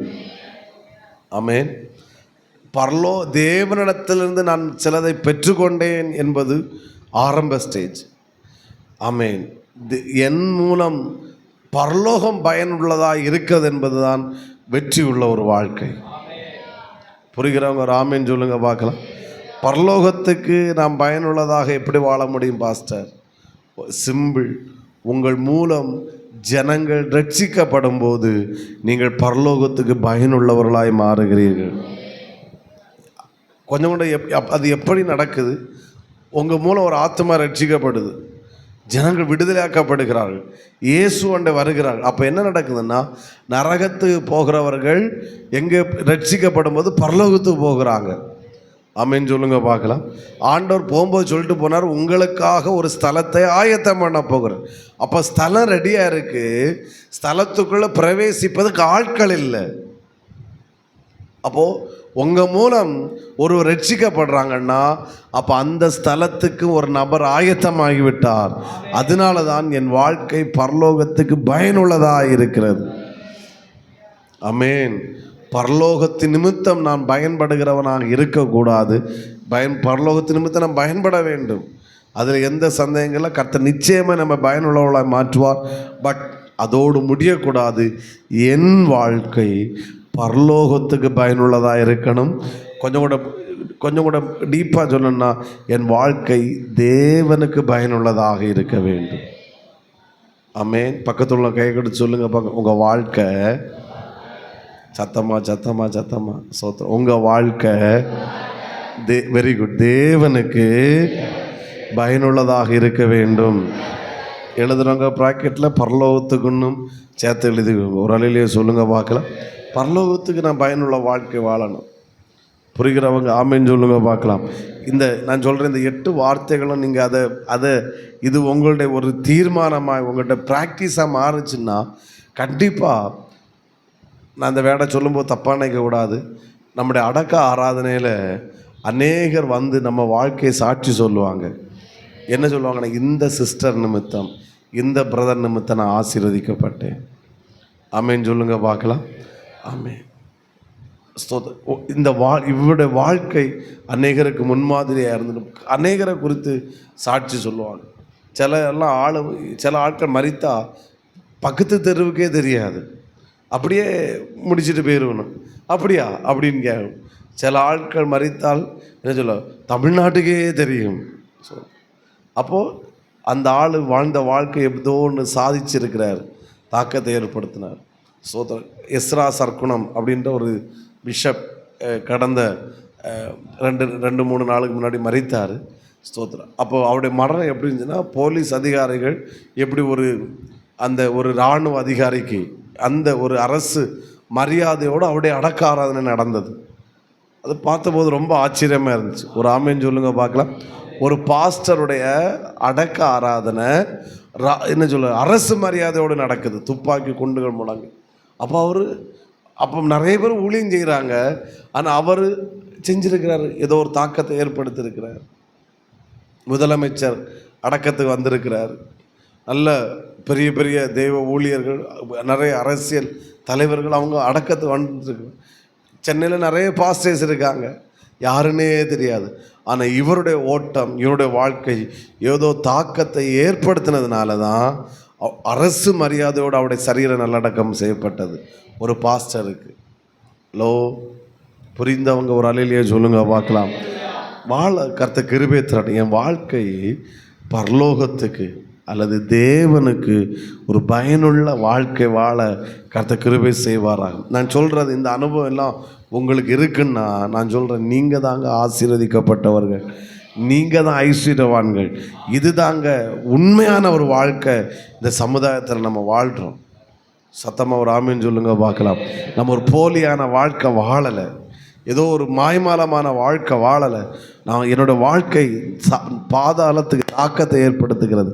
ஆமேன். தேவனிடத்திலிருந்து நான் சிலதை பெற்றுக்கொண்டேன் என்பது ஆரம்ப ஸ்டேஜ். ஆமேன். என் மூலம் பரலோகம் பயனுள்ளதாக இருக்கிறது என்பதுதான் வெற்றி உள்ள ஒரு வாழ்க்கை. புரிகிறவங்க ஒரு ஆமேன் சொல்லுங்க பார்க்கலாம். பரலோகத்துக்கு நாம் பயனுள்ளதாக எப்படி வாழ முடியும் பாஸ்டர்? சிம்பிள். உங்கள் மூலம் ஜனங்கள் ரட்சிக்கப்படும் போது நீங்கள் பரலோகத்துக்கு பயனுள்ளவர்களாய் மாறுகிறீர்கள். கொஞ்சம் கூட அது எப்படி நடக்குது? உங்கள் மூலம் ஒரு ஆத்மா ரட்சிக்கப்படுது, ஜனங்கள் விடுதலையாக்கப்படுகிறார்கள், இயேசு அண்டை வருகிறார்கள். அப்போ என்ன நடக்குதுன்னா, நரகத்துக்கு போகிறவர்கள் எங்கே ரட்சிக்கப்படும் போது பரலோகத்துக்கு போகிறாங்க. ஆமென் சொல்லுங்க பார்க்கலாம். ஆண்டவர் போகும்போது சொல்லிட்டு போனார், உங்களுக்காக ஒரு ஸ்தலத்தை ஆயத்தம் பண்ண போகிறார். அப்போ ஸ்தலம் ரெடியாக இருக்குது, ஸ்தலத்துக்குள்ளே பிரவேசிப்பதுக்கு ஆட்கள் இல்லை. அப்போது உங்கள் மூலம் ஒரு ரட்சிக்கப்படுறாங்கன்னா அப்போ அந்த ஸ்தலத்துக்கு ஒரு நபர் ஆயத்தமாகிவிட்டார். அதனால தான் என் வாழ்க்கை பரலோகத்துக்கு பயனுள்ளதாக இருக்கிறது. ஆமென். பரலோகத்தின் நிமித்தம் நான் பயன்படுகிறவனாக இருக்கக்கூடாது, பரலோகத்தின் நிமித்தம் நான் பயன்பட வேண்டும். அதில் எந்த சந்தேகங்களும் கர்த்தர் நிச்சயமாக நம்ம பயனுள்ளவர்களாக மாற்றுவார். பட் அதோடு முடியக்கூடாது. என் வாழ்க்கை பரலோகத்துக்கு பயனுள்ளதாக இருக்கணும். கொஞ்சம் கூட டீப்பாக சொல்லணும்னா என் வாழ்க்கை தேவனுக்கு பயனுள்ளதாக இருக்க வேண்டும். ஆமென். பக்கத்துல கை கொடுத்து சொல்லுங்க பார்க்க, உங்கள் வாழ்க்கை சத்தமா சத்தமா சத்தமா சோத்திரம். உங்கள் வாழ்க்கை வெரி குட், தேவனுக்கு பயனுள்ளதாக இருக்க வேண்டும். எழுதுறவங்க ப்ராக்கெட்டில் பரலோகத்துக்குன்னும் சேர்த்து எழுதி ஒரு அலையிலேயே சொல்லுங்க பார்க்கலாம். பரலோகத்துக்கு நான் பயனுள்ள வாழ்க்கை வாழணும். புரிகிறவங்க ஆமேன்னு சொல்லுங்க பார்க்கலாம். நான் சொல்கிறேன், இந்த 8 வார்த்தைகளும் நீங்கள் அதை இது உங்களுடைய ஒரு தீர்மானமாக உங்கள்கிட்ட ப்ராக்டிஸாக மாறுச்சுன்னா கண்டிப்பாக நான் அந்த வேடை சொல்லும்போது தப்பாக நினைக்கக்கூடாது. நம்முடைய அடக்க ஆராதனையில் அநேகர் வந்து நம்ம வாழ்க்கையை சாட்சி சொல்லுவாங்க. என்ன சொல்லுவாங்கன்னா, இந்த சிஸ்டர் நிமித்தம், இந்த பிரதர் நிமித்தம் நான் ஆசீர்வதிக்கப்பட்டேன். ஆமேன்னு சொல்லுங்க பார்க்கலாம். ஆமென். இவருடைய வாழ்க்கை அநேகருக்கு முன்மாதிரியாக இருந்துடும். அநேகரை குறித்து சாட்சி சொல்லுவாங்க. சில ஆட்கள் மரித்தா பக்கத்து தெருவுக்கே தெரியாது. அப்படியே முடிச்சுட்டு போயிடுவணும். அப்படியா அப்படின்னு கேட்கும். சில ஆட்கள் மறித்தால் என்ன சொல்ல, தமிழ்நாட்டுக்கே தெரியும். ஸோ அப்போது அந்த ஆள் வாழ்ந்த வாழ்க்கை எப்படிதோ ஒன்று சாதிச்சிருக்கிறார், தாக்கத்தை ஏற்படுத்தினார். சோதரன் எஸ்ரா சர்க்குணம் அப்படின்ற ஒரு பிஷப் கடந்த 2-3 நாளுக்கு முன்னாடி மறித்தார். ஸ்தோத்திரம். அப்போது அவருடைய மரணம் எப்படி இருந்துச்சுன்னா, போலீஸ் அதிகாரிகள் எப்படி அந்த ஒரு இராணுவ அதிகாரிக்கு அந்த ஒரு அரசு மரியாதையோடு அவருடைய அடக்க ஆராதனை நடந்தது. அது பார்த்தபோது ரொம்ப ஆச்சரியமாக இருந்துச்சு. ஒரு ஆமேன்னு சொல்லுங்க பார்க்கலாம். ஒரு பாஸ்டருடைய அடக்க ஆராதனை என்ன சொல்ல, அரசு மரியாதையோடு நடக்குது, துப்பாக்கி குண்டுகள் முழங்கு. அப்போ நிறைய பேர் ஊழியம் செய்கிறாங்க, ஆனால் அவர் செஞ்சிருக்கிறார், ஏதோ ஒரு தாக்கத்தை ஏற்படுத்தியிருக்கிறார். முதலமைச்சர் அடக்கத்துக்கு வந்திருக்கிறார். நல்ல பெரிய பெரிய தெய்வ ஊழியர்கள், நிறைய அரசியல் தலைவர்கள் அவங்க அடக்கத்துக்கு வந்துருக்கு. சென்னையில் நிறைய பாஸ்டர்ஸ் இருக்காங்க, யாருன்னே தெரியாது. ஆனால் இவருடைய ஓட்டம், இவருடைய வாழ்க்கை ஏதோ தாக்கத்தை ஏற்படுத்தினதுனால தான் அரசு மரியாதையோடு அவருடைய சரீர நல்லடக்கம் செய்யப்பட்டது. ஒரு பாஸ்டருக்கு புரிந்தவங்க ஒரு அலையிலேயே சொல்லுங்க பார்க்கலாம். வாழ கர்த்த கிருபை தரட்டும். என் வாழ்க்கை பரலோகத்துக்கு அல்லது தேவனுக்கு ஒரு பயனுள்ள வாழ்க்கை வாழ கர்த்த கிருபை செய்வாராக. நான் சொல்கிறது இந்த அனுபவம் எல்லாம் உங்களுக்கு இருக்குன்னா நான் சொல்கிறேன், நீங்கள் தாங்க ஆசீர்வதிக்கப்பட்டவர்கள், நீங்கள் தான் ஐஸ்வர்யவான்கள். இது தாங்க உண்மையான ஒரு வாழ்க்கை. இந்த சமுதாயத்தில் நம்ம வாழ்கிறோம். சத்தமாக ஒரு ஆமீன் சொல்லுங்க பார்க்கலாம். நம்ம ஒரு போலியான வாழ்க்கை வாழலை, ஏதோ ஒரு மாய்மாலமான வாழ்க்கை வாழலை. நான் என்னோடய வாழ்க்கை பாதாளத்துக்கு தாக்கத்தை ஏற்படுத்துகிறது.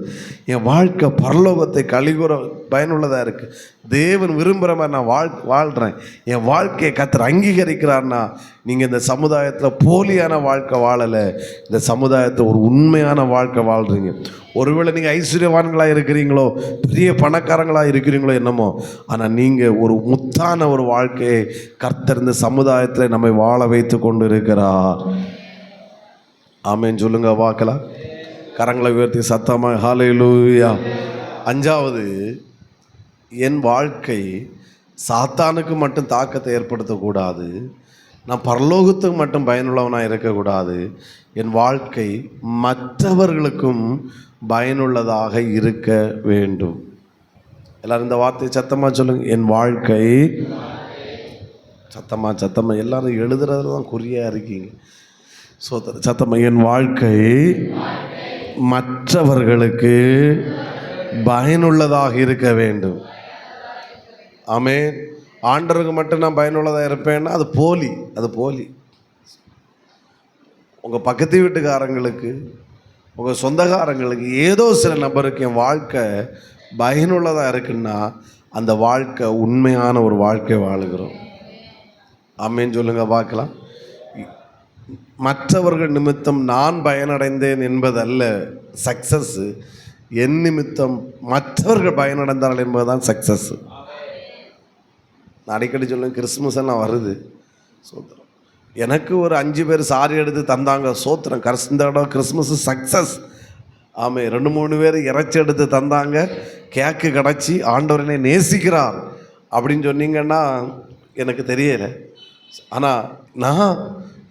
என் வாழ்க்கை பரலோகத்தை கழிவுற பயனுள்ளதாக இருக்குது. தேவன் விரும்புகிற மாதிரி நான் வாழ்கிறேன். என் வாழ்க்கையை கர்த்தர் அங்கீகரிக்கிறார்னா நீங்கள் இந்த சமுதாயத்தில் போலியான வாழ்க்கை வாழலை, இந்த சமுதாயத்தை ஒரு உண்மையான வாழ்க்கை வாழ்கிறீங்க. ஒருவேளை நீங்கள் ஐஸ்வர்யவான்களாக இருக்கிறீங்களோ, பெரிய பணக்காரங்களாக இருக்கிறீங்களோ என்னமோ, ஆனால் நீங்கள் ஒரு முத்தான ஒரு வாழ்க்கையை கர்த்தர் இந்த சமுதாயத்தில் நம்மை வாழ வைத்து கொண்டு இருக்கிறார். ஆமேன் சொல்லுங்க பார்க்கலாம். கரங்களை உயர்த்தி சத்தமாக ஹல்லேலூயா. 5வது, என் வாழ்க்கை சாத்தானுக்கு மட்டும் தாக்கத்தை ஏற்படுத்தக்கூடாது, நான் பரலோகத்துக்கு மட்டும் பயனுள்ளவனாக இருக்கக்கூடாது. என் வாழ்க்கை மற்றவர்களுக்கும் பயனுள்ளதாக இருக்க வேண்டும். எல்லாரும் இந்த வார்த்தையை சத்தமாக சொல்லுங்க. என் வாழ்க்கை சத்தமாக எல்லாரும் எழுதுறதுல தான் குறியாக இருக்கீங்க. சத்தமாக என் வாழ்க்கை மற்றவர்களுக்கு பயனுள்ளதாக இருக்க வேண்டும். ஆமென். ஆண்டவருக்கு மட்டும் நான் பயனுள்ளதாக இருப்பேன்னா அது போலி. உங்கள் பக்கத்து வீட்டுக்காரங்களுக்கு, உங்கள் சொந்தக்காரங்களுக்கு, ஏதோ சில நபருக்கு என் வாழ்க்கை பயனுள்ளதாக இருக்குன்னா அந்த வாழ்க்கை உண்மையான ஒரு வாழ்க்கை வாழுகிறோம். ஆமென் சொல்லுங்க பார்க்கலாம். மற்றவர்கள் நிமித்தம் நான் பயனடைந்தேன் என்பதல்ல சக்ஸஸ், என் நிமித்தம் மற்றவர்கள் பயனடைந்தார்கள் என்பதுதான் சக்ஸஸ். நான் அடிக்கடி சொல்லுவேன், கிறிஸ்மஸ் எல்லாம் வருது, சோத்திரம், எனக்கு ஒரு 5 பேர் சாரி எடுத்து தந்தாங்க, சோத்திரம், இந்த இடம் கிறிஸ்மஸ் சக்ஸஸ். ஆமாம், 2-3 பேர் இறைச்சி எடுத்து தந்தாங்க, கேக்கு கிடச்சி, ஆண்டவரனை நேசிக்கிறார் அப்படின்னு சொன்னீங்கன்னா எனக்கு தெரியலை. ஆனால் நான்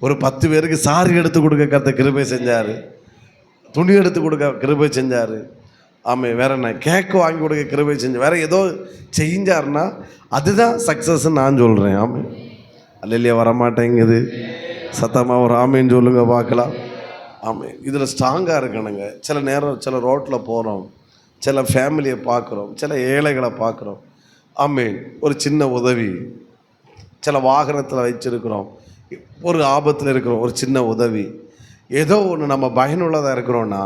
ஒரு 10 பேருக்கு சாரி எடுத்து கொடுக்க கர்த்த கிருபை செஞ்சார், துணி எடுத்து கொடுக்க கிருபை செஞ்சார். ஆமாம், வேற என்ன, கேக்கு வாங்கி கொடுக்க கிருபை செஞ்சார், வேற ஏதோ செஞ்சார்னா அதுதான் சக்ஸஸ்ன்னு நான் சொல்கிறேன். ஆமாம், அல்லையா வரமாட்டேங்குது. சத்தமாக ஒரு ஆமேன்னு சொல்லுங்க பார்க்கலாம். ஆமாம், இதில் ஸ்ட்ராங்காக இருக்கணுங்க. சில நேரம் சில ரோட்டில் போகிறோம், சில ஃபேமிலியை பார்க்குறோம், சில ஏழைகளை பார்க்குறோம். ஆமேன், ஒரு சின்ன உதவி, சில வாகனத்தில் வச்சுருக்கிறோம், ஒரு ஆபத்தில் இருக்கிறோம், ஒரு சின்ன உதவி, ஏதோ ஒன்று நம்ம பயனுள்ளதாக இருக்கிறோன்னா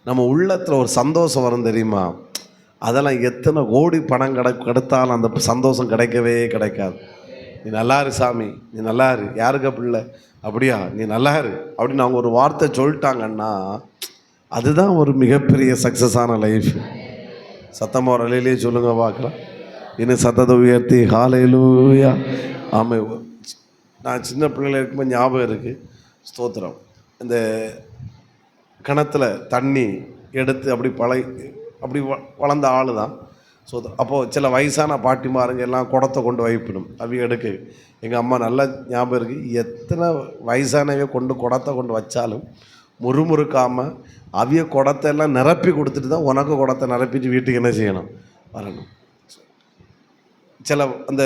நம்ம உள்ளத்தில் ஒரு சந்தோஷம் வரும் தெரியுமா? அதெல்லாம் எத்தனை கோடி பணம் கிடைத்தாலும் அந்த சந்தோஷம் கிடைக்கவே கிடைக்காது. நீ நல்லாரு சாமி, நீ நல்லாரு, யாருக்கு பிள்ளை, அப்படியா நீ நல்லாரு அப்படின்னு அவங்க ஒரு வார்த்தை சொல்லிட்டாங்கன்னா அதுதான் ஒரு மிகப்பெரிய சக்ஸஸான லைஃப். சத்தமாக ஒரு அலையிலேயே சொல்லுங்க பார்க்கலாம். இன்னும் சத்தத்தை உயர்த்தி ஹல்லேலூயா. ஆமாம், நான் சின்ன பிள்ளைகள் இருக்கும்போது ஞாபகம் இருக்குது, ஸ்தோத்திரம், இந்த கிணத்துல தண்ணி எடுத்து அப்படி வளர்ந்த ஆள் தான், ஸோ அப்போது சில வயசான பாட்டிமாருங்க எல்லாம் குடத்தை கொண்டு வைப்பிடும் அவி எடுக்க. எங்கள் அம்மா நல்லா ஞாபகம் இருக்குது, எத்தனை வயசானவே குடத்தை கொண்டு வச்சாலும் முறுமுறுக்காமல் அவிய குடத்தை எல்லாம் நிரப்பி கொடுத்துட்டு தான் உனக்கு குடத்தை நிரப்பிட்டு வீட்டுக்கு என்ன செய்யணும், வரணும். சில அந்த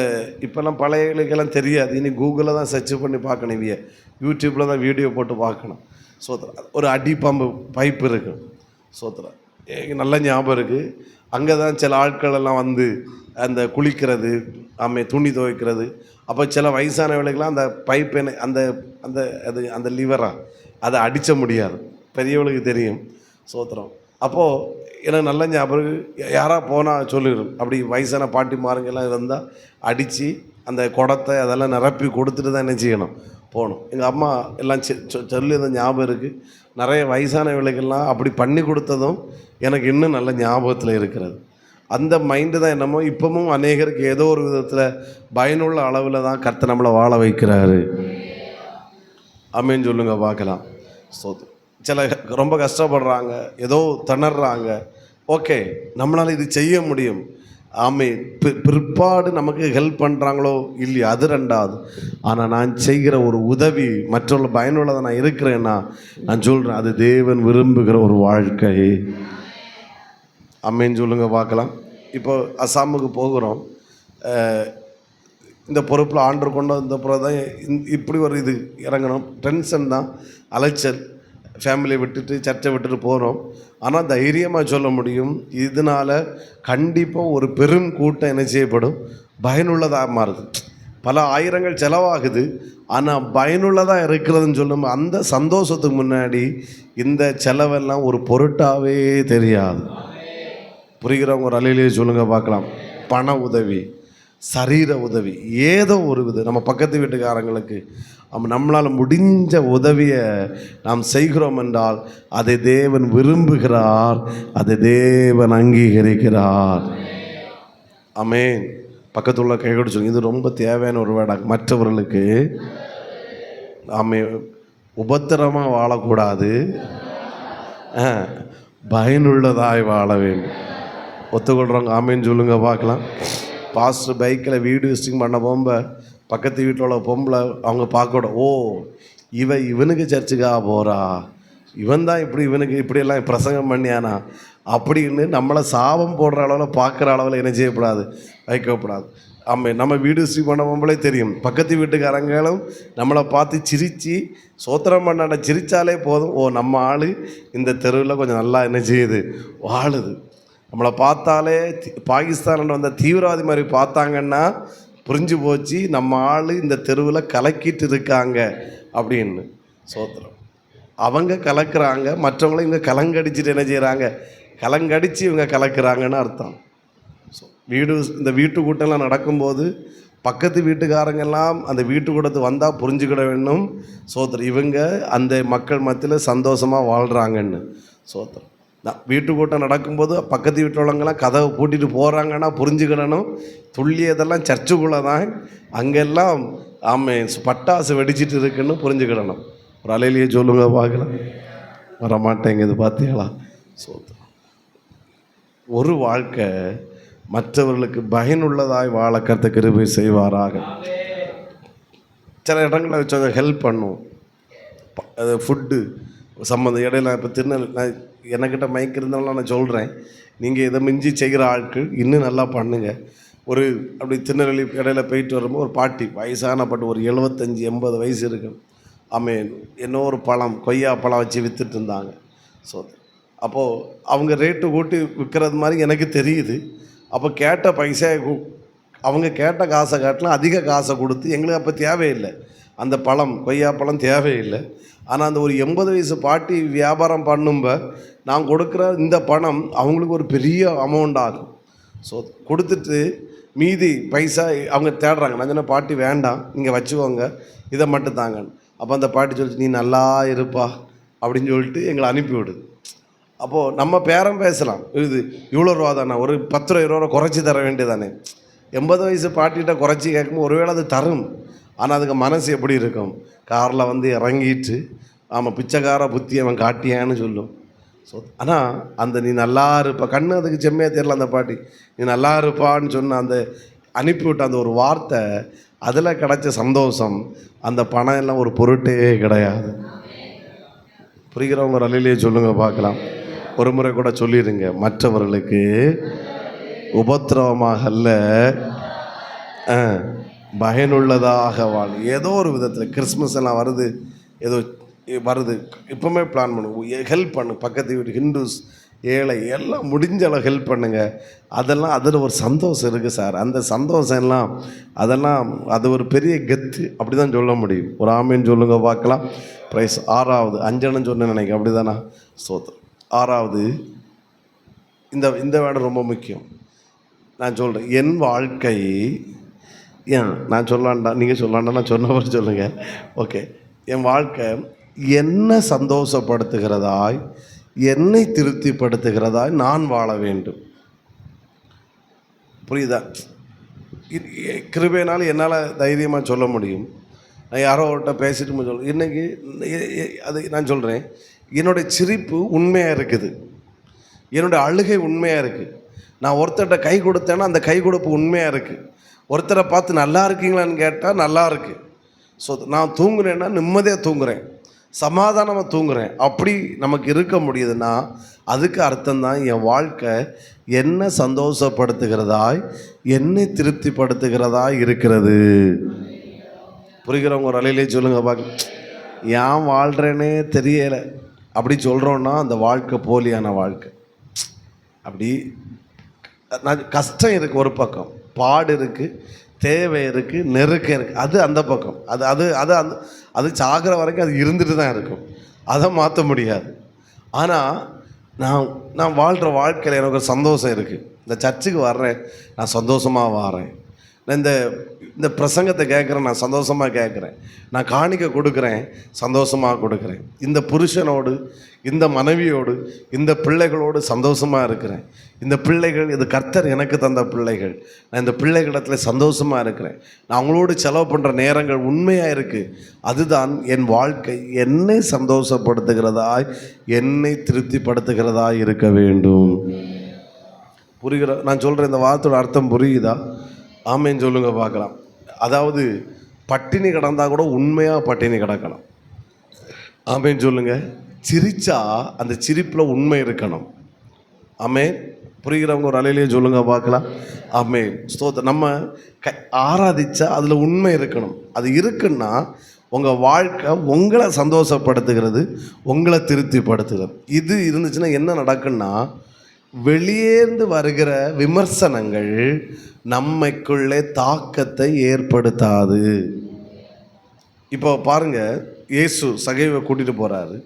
இப்போல்லாம் பழையகளுக்கெல்லாம் தெரியாது, இனி கூகுளில் தான் சர்ச் பண்ணி பார்க்கணும், இவைய யூடியூப்பில் தான் வீடியோ போட்டு பார்க்கணும். சோத்திரம். ஒரு அடிப்பம்பு பைப்பு இருக்கும். சோத்திரம். நல்ல ஞாபகம் இருக்குது. அங்கே தான் சில ஆட்கள் எல்லாம் வந்து அந்த குளிக்கிறது, துணி துவைக்கிறது. அப்போ சில வயசான வேலைக்கெல்லாம் அந்த பைப் அந்த அந்த அது அந்த லிவராக அதை அடித்த முடியாது, பெரியவளுக்கு தெரியும். சோத்திரம். அப்போது எனக்கு நல்ல ஞாபகம், யாராக போனால் சொல்லிடும், அப்படி வயசான பாட்டிமாருங்கெல்லாம் இருந்தால் அடித்து அந்த குடத்தை அதெல்லாம் நிரப்பி கொடுத்துட்டு தான் என்ன செய்யணும், போகணும். எங்கள் அம்மா எல்லாம் சொல்லி அந்த ஞாபகம் இருக்குது. நிறைய வயசான வேலைகள்லாம் அப்படி பண்ணி கொடுத்ததும் எனக்கு இன்னும் நல்ல ஞாபகத்தில் இருக்கிறது. அந்த மைண்டு தான் என்னமோ இப்போவும் அநேகருக்கு ஏதோ ஒரு விதத்தில் பயனுள்ள அளவில் தான் கர்த்தர் நம்மளை வாழ வைக்கிறாரு. ஆமென் சொல்லுங்க பார்க்கலாம். ஸோ சில ரொம்ப கஷ்டப்படுறாங்க, ஏதோ திணறாங்க. ஓகே, நம்மளால் இது செய்ய முடியும். பிற்பாடு நமக்கு ஹெல்ப் பண்ணுறாங்களோ இல்லையா, அது ரெண்டாவது. ஆனால் நான் செய்கிற ஒரு உதவி மற்றவர்கள் பயனுள்ளதை நான் இருக்கிறேன்னா நான் சொல்கிறேன், அது தேவன் விரும்புகிற ஒரு வாழ்க்கை. ஆமென் சொல்லுங்க பார்க்கலாம். இப்போ அசாமுக்கு போகிறோம். இந்த பொறுப்பில் ஆண்டர் கொண்டு வந்த பிறகு தான் இப்படி ஒரு இது இறங்கணும். டென்ஷன் தான், அலைச்சல். ஃபேமிலியை விட்டுட்டு சர்ச்சை விட்டுட்டு போகிறோம். ஆனால் தைரியமாக சொல்ல முடியும், இதனால் கண்டிப்பாக ஒரு பெரும் கூட்டம் என்ன செய்யப்படும், பயனுள்ளதாக மாறுது. பல ஆயிரங்கள் செலவாகுது, ஆனால் பயனுள்ளதாக இருக்கிறதுன்னு சொல்லும். அந்த சந்தோஷத்துக்கு முன்னாடி இந்த செலவெல்லாம் ஒரு பொருட்டாகவே தெரியாது. புரிகிறவங்க ஒரு அலையிலேயே சொல்லுங்கள் பார்க்கலாம். பண உதவி, சரீர உதவி, ஏதோ ஒரு விதம் நம்ம பக்கத்து வீட்டுக்காரங்களுக்கு நம்மளால் முடிஞ்ச உதவியை நாம் செய்கிறோம் என்றால் அதை தேவன் விரும்புகிறார், அதை தேவன் அங்கீகரிக்கிறார். ஆமென். பக்கத்துள்ள கைகொடு சொல்லுங்க, இது ரொம்ப தேவையான ஒரு வேடாக. மற்றவர்களுக்கு உபத்திரமாக வாழக்கூடாது, பயனுள்ளதாய் வாழ வேண்டும். ஒத்துக்கொள்கிறவங்க ஆமேன்னு சொல்லுங்க பார்க்கலாம். பாஸ்டர் பைக்கில் வீடு விசிட்டிங் பண்ண போகும்போது பக்கத்து வீட்டில் உள்ள பொம்பளை அவங்க பார்க்கக்கூட, ஓ இவனுக்கு சர்ச்சுக்காக போகிறா, இவன் தான் இவனுக்கு இப்படியெல்லாம் பிரசங்கம் பண்ணியானா அப்படின்னு நம்மளை சாபம் போடுற அளவில் பார்க்குற அளவில் என்ன செய்யக்கூடாது, வைக்கக்கூடாது. நம்ம வீடு விசிட்டிங் பண்ண போகும்போதே தெரியும், பக்கத்து வீட்டுக்காரங்களும் நம்மளை பார்த்து சிரித்து சோத்திரம் பண்ணாட சிரித்தாலே போதும், ஓ நம்ம ஆள் இந்த தெருவில் கொஞ்சம் நல்லா என்ன செய்யுது, வாழுது. நம்மளை பார்த்தாலே பாகிஸ்தானில் வந்த தீவிரவாதி மாதிரி பார்த்தாங்கன்னா புரிஞ்சு போச்சு, நம்ம ஆள் இந்த தெருவில் கலக்கிட்டு இருக்காங்க அப்படின்னு. சோத்திரம். அவங்க கலக்கிறாங்க, மற்றவங்களும் இவங்க கலங்கடிச்சிட்டு என்ன செய்கிறாங்க, கலங்கடித்து இவங்க கலக்கிறாங்கன்னு அர்த்தம். ஸோ இந்த வீட்டு கூட்டம்லாம் நடக்கும்போது பக்கத்து வீட்டுக்காரங்கெல்லாம் அந்த வீட்டு கூட்டத்துக்கு வந்தால் புரிஞ்சுக்கிட வேண்டும், சோத்திரம் இவங்க அந்த மக்கள் மத்தியில் சந்தோஷமாக வாழ்கிறாங்கன்னு. சோத்திரம். வீட்டு கூட்டம் நடக்கும்போது பக்கத்து வீட்டில் உள்ளவங்கெல்லாம் கதவை பூட்டிட்டு போகிறாங்கன்னா புரிஞ்சுக்கிடணும், துல்லியதெல்லாம் சர்ச்சுக்குள்ளே தான், அங்கெல்லாம் பட்டாசு வெடிச்சிட்டு இருக்குன்னு புரிஞ்சுக்கிடணும். ஒரு அலையிலேயே சொல்லுங்க பார்க்கலாம். வரமாட்டேங்குது பார்த்தீங்களா. ஒரு வாழ்க்கை மற்றவர்களுக்கு பயனுள்ளதாய் வாழ கர்த்தர் கிருபை செய்வாராக. சில இடங்களில் வச்சு ஹெல்ப் பண்ணும், அது ஃபுட்டு சம்மந்தம். இடையில இப்போ திருநெல்வேலி எனக்கிட்ட மைக் இருந்தாலும் நான் சொல்கிறேன், நீங்கள் இதை மிஞ்சி செய்கிற ஆட்கள் இன்னும் நல்லா பண்ணுங்கள். அப்படி திருநெல்வேலி இடையில போயிட்டு வரும்போது ஒரு பாட்டி, வயசான பாட்டு, ஒரு 75-80 வயசு இருக்கும். இன்னொரு பழம், கொய்யா பழம் வச்சு விற்றுட்டு இருந்தாங்க. ஸோ அப்போது அவங்க ரேட்டு கூட்டி விற்கிறது மாதிரி எனக்கு தெரியுது. அப்போ கேட்ட பைசா அவங்க கேட்ட காசை காட்டிலும் அதிக காசை கொடுத்து, எங்களுக்கு அப்போ தேவையில்லை அந்த பழம், கொய்யா பழம் தேவையில்லை. ஆனால் அந்த ஒரு 80 வயசு பாட்டி வியாபாரம் பண்ணும்ப நான் கொடுக்குற இந்த பணம் அவங்களுக்கு ஒரு பெரிய அமௌண்ட் ஆகும். ஸோ கொடுத்துட்டு மீதி பைசா அவங்க தேடுறாங்க. நான் சொன்ன பாட்டி வேண்டாம், நீங்கள் வச்சுக்கோங்க, இதை மட்டும் தாங்க. அப்போ அந்த பாட்டி சொல்லிச்சு, நீ நல்லா இருப்பா அப்படின்னு சொல்லிட்டு எங்களை அனுப்பிவிடுது. அப்போது நம்ம பேரம் பேசலாம், இது இவ்வளோ ரூபா தானே, ஒரு 10 ரூபா குறைச்சி தர வேண்டியதானே. 80 வயசு பாட்டிகிட்ட குறைச்சி கேட்கும்போது ஒருவேளை அது தரும், ஆனால் அதுக்கு மனசு எப்படி இருக்கும், காரில் வந்து இறங்கிட்டு பிச்சைக்கார புத்தி அவன் காட்டியான்னு சொல்லும். ஸோ ஆனால் அந்த நீ நல்லா இருப்ப, கண்ணு அதுக்கு செம்மையாக தெரியல அந்த பாட்டி, நீ நல்லா இருப்பான்னு சொன்ன அந்த அனுப்பிவிட்ட அந்த ஒரு வார்த்தை, அதில் கிடைச்ச சந்தோஷம் அந்த பணம் எல்லாம் ஒரு பொருட்டே கிடையாது. புரிகிறவங்க ஒரு அலையிலேயே சொல்லுங்கள் பார்க்கலாம். ஒரு முறை கூட சொல்லிடுங்க, மற்றவர்களுக்கு உபத்திரவமாக அல்ல பயனுள்ளதாக வாழ். ஏதோ ஒரு விதத்தில் கிறிஸ்மஸ் எல்லாம் வருது, ஏதோ வருது, இப்போவுமே பிளான் பண்ணுங்க, ஹெல்ப் பண்ணு, பக்கத்து வீட்டு ஹிந்துஸ் ஏழை எல்லாம் முடிஞ்ச அளவு ஹெல்ப் பண்ணுங்கள். அதெல்லாம் அதில் ஒரு சந்தோஷம் இருக்குது சார். அந்த சந்தோஷம் எல்லாம் அதெல்லாம் அது ஒரு பெரிய கெத்து, அப்படி தான் சொல்ல முடியும். ஒரு ஆமீன் சொல்லுங்க பார்க்கலாம். ப்ரைஸ். ஆறாவது, அஞ்சனம் சொன்னேன் நினைக்கிறேன், அப்படி தானா? ஸ்தோத்திரம். ஆறாவது, இந்த வேடம் ரொம்ப முக்கியம். நான் சொல்கிறேன், என் வாழ்க்கை நான் சொல்லாண்டா, நீங்கள் சொல்லாண்டா, நான் சொன்னவர் சொல்லுங்கள். ஓகே. என் வாழ்க்கை என்னை சந்தோஷப்படுத்துகிறதாய், என்னை திருப்திப்படுத்துகிறதாய் நான் வாழ வேண்டும். புரியுதா? கிருபையினால் என்னால் தைரியமாக சொல்ல முடியும். நான் யாரோ அவர்கிட்ட பேசிட்டு சொல்ல, இன்றைக்கி அது நான் சொல்கிறேன், என்னுடைய சிரிப்பு உண்மையாக இருக்குது, என்னுடைய அழுகை உண்மையாக இருக்குது. நான் ஒருத்தர்கிட்ட கை கொடுத்தேன்னா அந்த கை கொடுப்பு உண்மையாக இருக்குது. ஒருத்தரை பார்த்து நல்லா இருக்கீங்களான்னு கேட்டால் நல்லா இருக்குது. ஸோ நான் தூங்குறேன்னா நிம்மதியாக தூங்குறேன், சமாதானமாக தூங்குறேன். அப்படி நமக்கு இருக்க முடியுதுன்னா அதுக்கு அர்த்தம்தான் என் வாழ்க்கை என்ன சந்தோஷப்படுத்துகிறதாய், என்னை திருப்திப்படுத்துகிறதாய் இருக்கிறது. புரிகிறவங்க ஒரு அலையிலே சொல்லுங்க பார்க்க. ஏன் வாழ்கிறேனே தெரியலை அப்படி சொல்கிறோன்னா அந்த வாழ்க்கை போலியான வாழ்க்கை. அப்படி நான் கஷ்டம் இருக்குது ஒரு பக்கம், பாடு இருக்குது, தேவை இருக்குது, நெருக்கம் இருக்குது, அது அந்த பக்கம். அது அது அது அந்த அது சாகிற வரைக்கும் அது இருந்துட்டு தான் இருக்கும், அதை மாற்ற முடியாது. ஆனால் நான் வாழ்கிற வாழ்க்கையில் எனக்கு ஒரு சந்தோஷம் இருக்குது. இந்த சர்ச்சுக்கு வர்றேன், நான் சந்தோஷமாக வாரேன். நான் இந்த பிரசங்கத்தை கேட்குறேன், நான் சந்தோஷமாக கேட்குறேன். நான் காணிக்கை கொடுக்குறேன், சந்தோஷமாக கொடுக்குறேன். இந்த புருஷனோடு, இந்த மனைவியோடு, இந்த பிள்ளைகளோடு சந்தோஷமாக இருக்கிறேன். இந்த பிள்ளைகள், இது கர்த்தர் எனக்கு தந்த பிள்ளைகள், நான் இந்த பிள்ளைகளிடத்தில் சந்தோஷமாக இருக்கிறேன். நான் அவங்களோடு செலவு பண்ணுற நேரங்கள் உண்மையாக இருக்குது. அதுதான் என் வாழ்க்கை என்னை சந்தோஷப்படுத்துகிறதாய், என்னை திருப்திப்படுத்துகிறதாய் இருக்க வேண்டும். புரிகிற நான் சொல்கிறேன், இந்த வார்த்தையோட அர்த்தம் புரியுதா? ஆமேன்னு சொல்லுங்க பார்க்கலாம். அதாவது பட்டினி கிடந்தால் கூட உண்மையாக பட்டினி கிடக்கணும். ஆமேன்னு சொல்லுங்கள். சிரிச்சா அந்த சிரிப்பில் உண்மை இருக்கணும். ஆமேன். புரிகிறவங்க ஒரு அலையிலேயே சொல்லுங்க பார்க்கலாம். ஆமேன். ஸ்தோத்திரம். நம்ம ஆராதிச்சா அதில் உண்மை இருக்கணும். அது இருக்குன்னா உங்கள் வாழ்க்கை உங்களை சந்தோஷப்படுத்துகிறது, உங்களை திருப்திப்படுத்துகிறது. இது இருந்துச்சுன்னா என்ன நடக்குன்னா, வெளியேந்து வருகிற விமர்சனங்கள் நம்மைக்குள்ளே தாக்கத்தை ஏற்படுத்தாது. இப்போ பாருங்கள், இயேசு சகைவை கூட்டிகிட்டு போகிறாரு.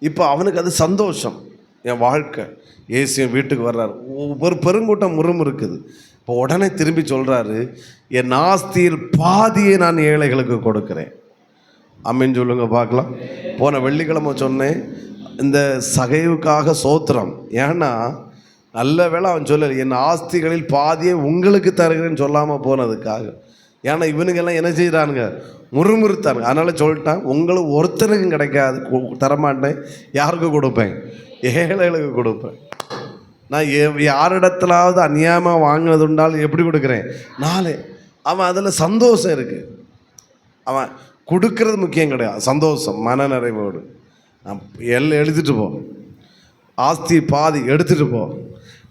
இப்போ அவனுக்கு அது சந்தோஷம், என் வாழ்க்கை, இயேசு என் வீட்டுக்கு வர்றாரு. ஒரு பெருங்கூட்டம் முறுமுறுக்குது. இப்போ உடனே திரும்பி சொல்கிறாரு, என் ஆஸ்தியில் பாதியை நான் ஏழைகளுக்கு கொடுக்குறேன். அம்மின்னு சொல்லுங்க பார்க்கலாம். போன வெள்ளிக்கிழமை சொன்னேன், இந்த சகைவுக்காக சோத்திரம். ஏன்னா நல்ல வேளை அவன் சொல்லலை, என் ஆஸ்திகளில் பாதியை உங்களுக்கு தருகிறேன்னு சொல்லாமல் போனதுக்காக. ஏன்னா இவனுங்கெல்லாம் என்ன செய்கிறானுங்க, முறுமுறுத்தானுங்க. அதனால் சொல்லிட்டான், உங்களுக்கு ஒருத்தருக்கும் கிடைக்காது, தரமாட்டேன். யாருக்கு கொடுப்பேன்? ஏழைகளுக்கு கொடுப்பேன். நான் யாரிடத்துலாவது அநியாயமாக வாங்கினது உண்டாலும் எப்படி கொடுக்குறேன்? நாளே. அவன் அதில் சந்தோஷம் இருக்குது. அவன் கொடுக்கறது முக்கியம் கிடையாது, சந்தோஷம், மன நிறைவோடு. எழுதிட்டு போ, ஆஸ்தி பாதி எடுத்துகிட்டு போ,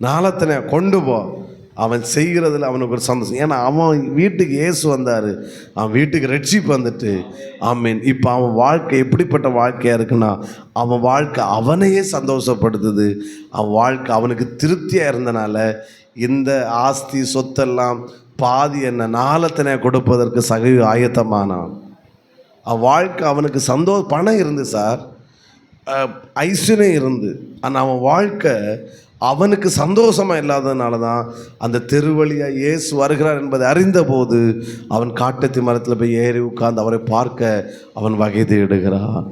நாளத்தனை கொண்டு போ. அவன் செய்கிறதுல அவனுக்கு ஒரு சந்தோஷம். ஏன்னா அவன் வீட்டுக்கு இயேசு வந்தார், அவன் வீட்டுக்கு ரட்சிப்பு வந்துட்டு. ஆமீன். இப்போ அவன் வாழ்க்கை எப்படிப்பட்ட வாழ்க்கையாக இருக்குன்னா, அவன் வாழ்க்கை அவனையே சந்தோஷப்படுத்துது. அவன் வாழ்க்கை அவனுக்கு திருப்தியாக இருந்தனால இந்த ஆஸ்தி சொத்தெல்லாம் பாதி என்ன நாளத்தனை கொடுப்பதற்கு சகை ஆயத்தமானான். அவன் வாழ்க்கை அவனுக்கு பணம் இருந்து சார், ஐஸ்வர்யம் இருந்து, ஆனால் அவன் வாழ்க்கை அவனுக்கு சந்தோஷமாக இல்லாததுனால தான் அந்த தெருவழியாக இயேசு வருகிறார் என்பதை அறிந்தபோது அவன் காட்டத்தி மரத்தில் போய் ஏறி உட்கார்ந்து அவரை பார்க்க அவன் வகை தேடுகிறான்.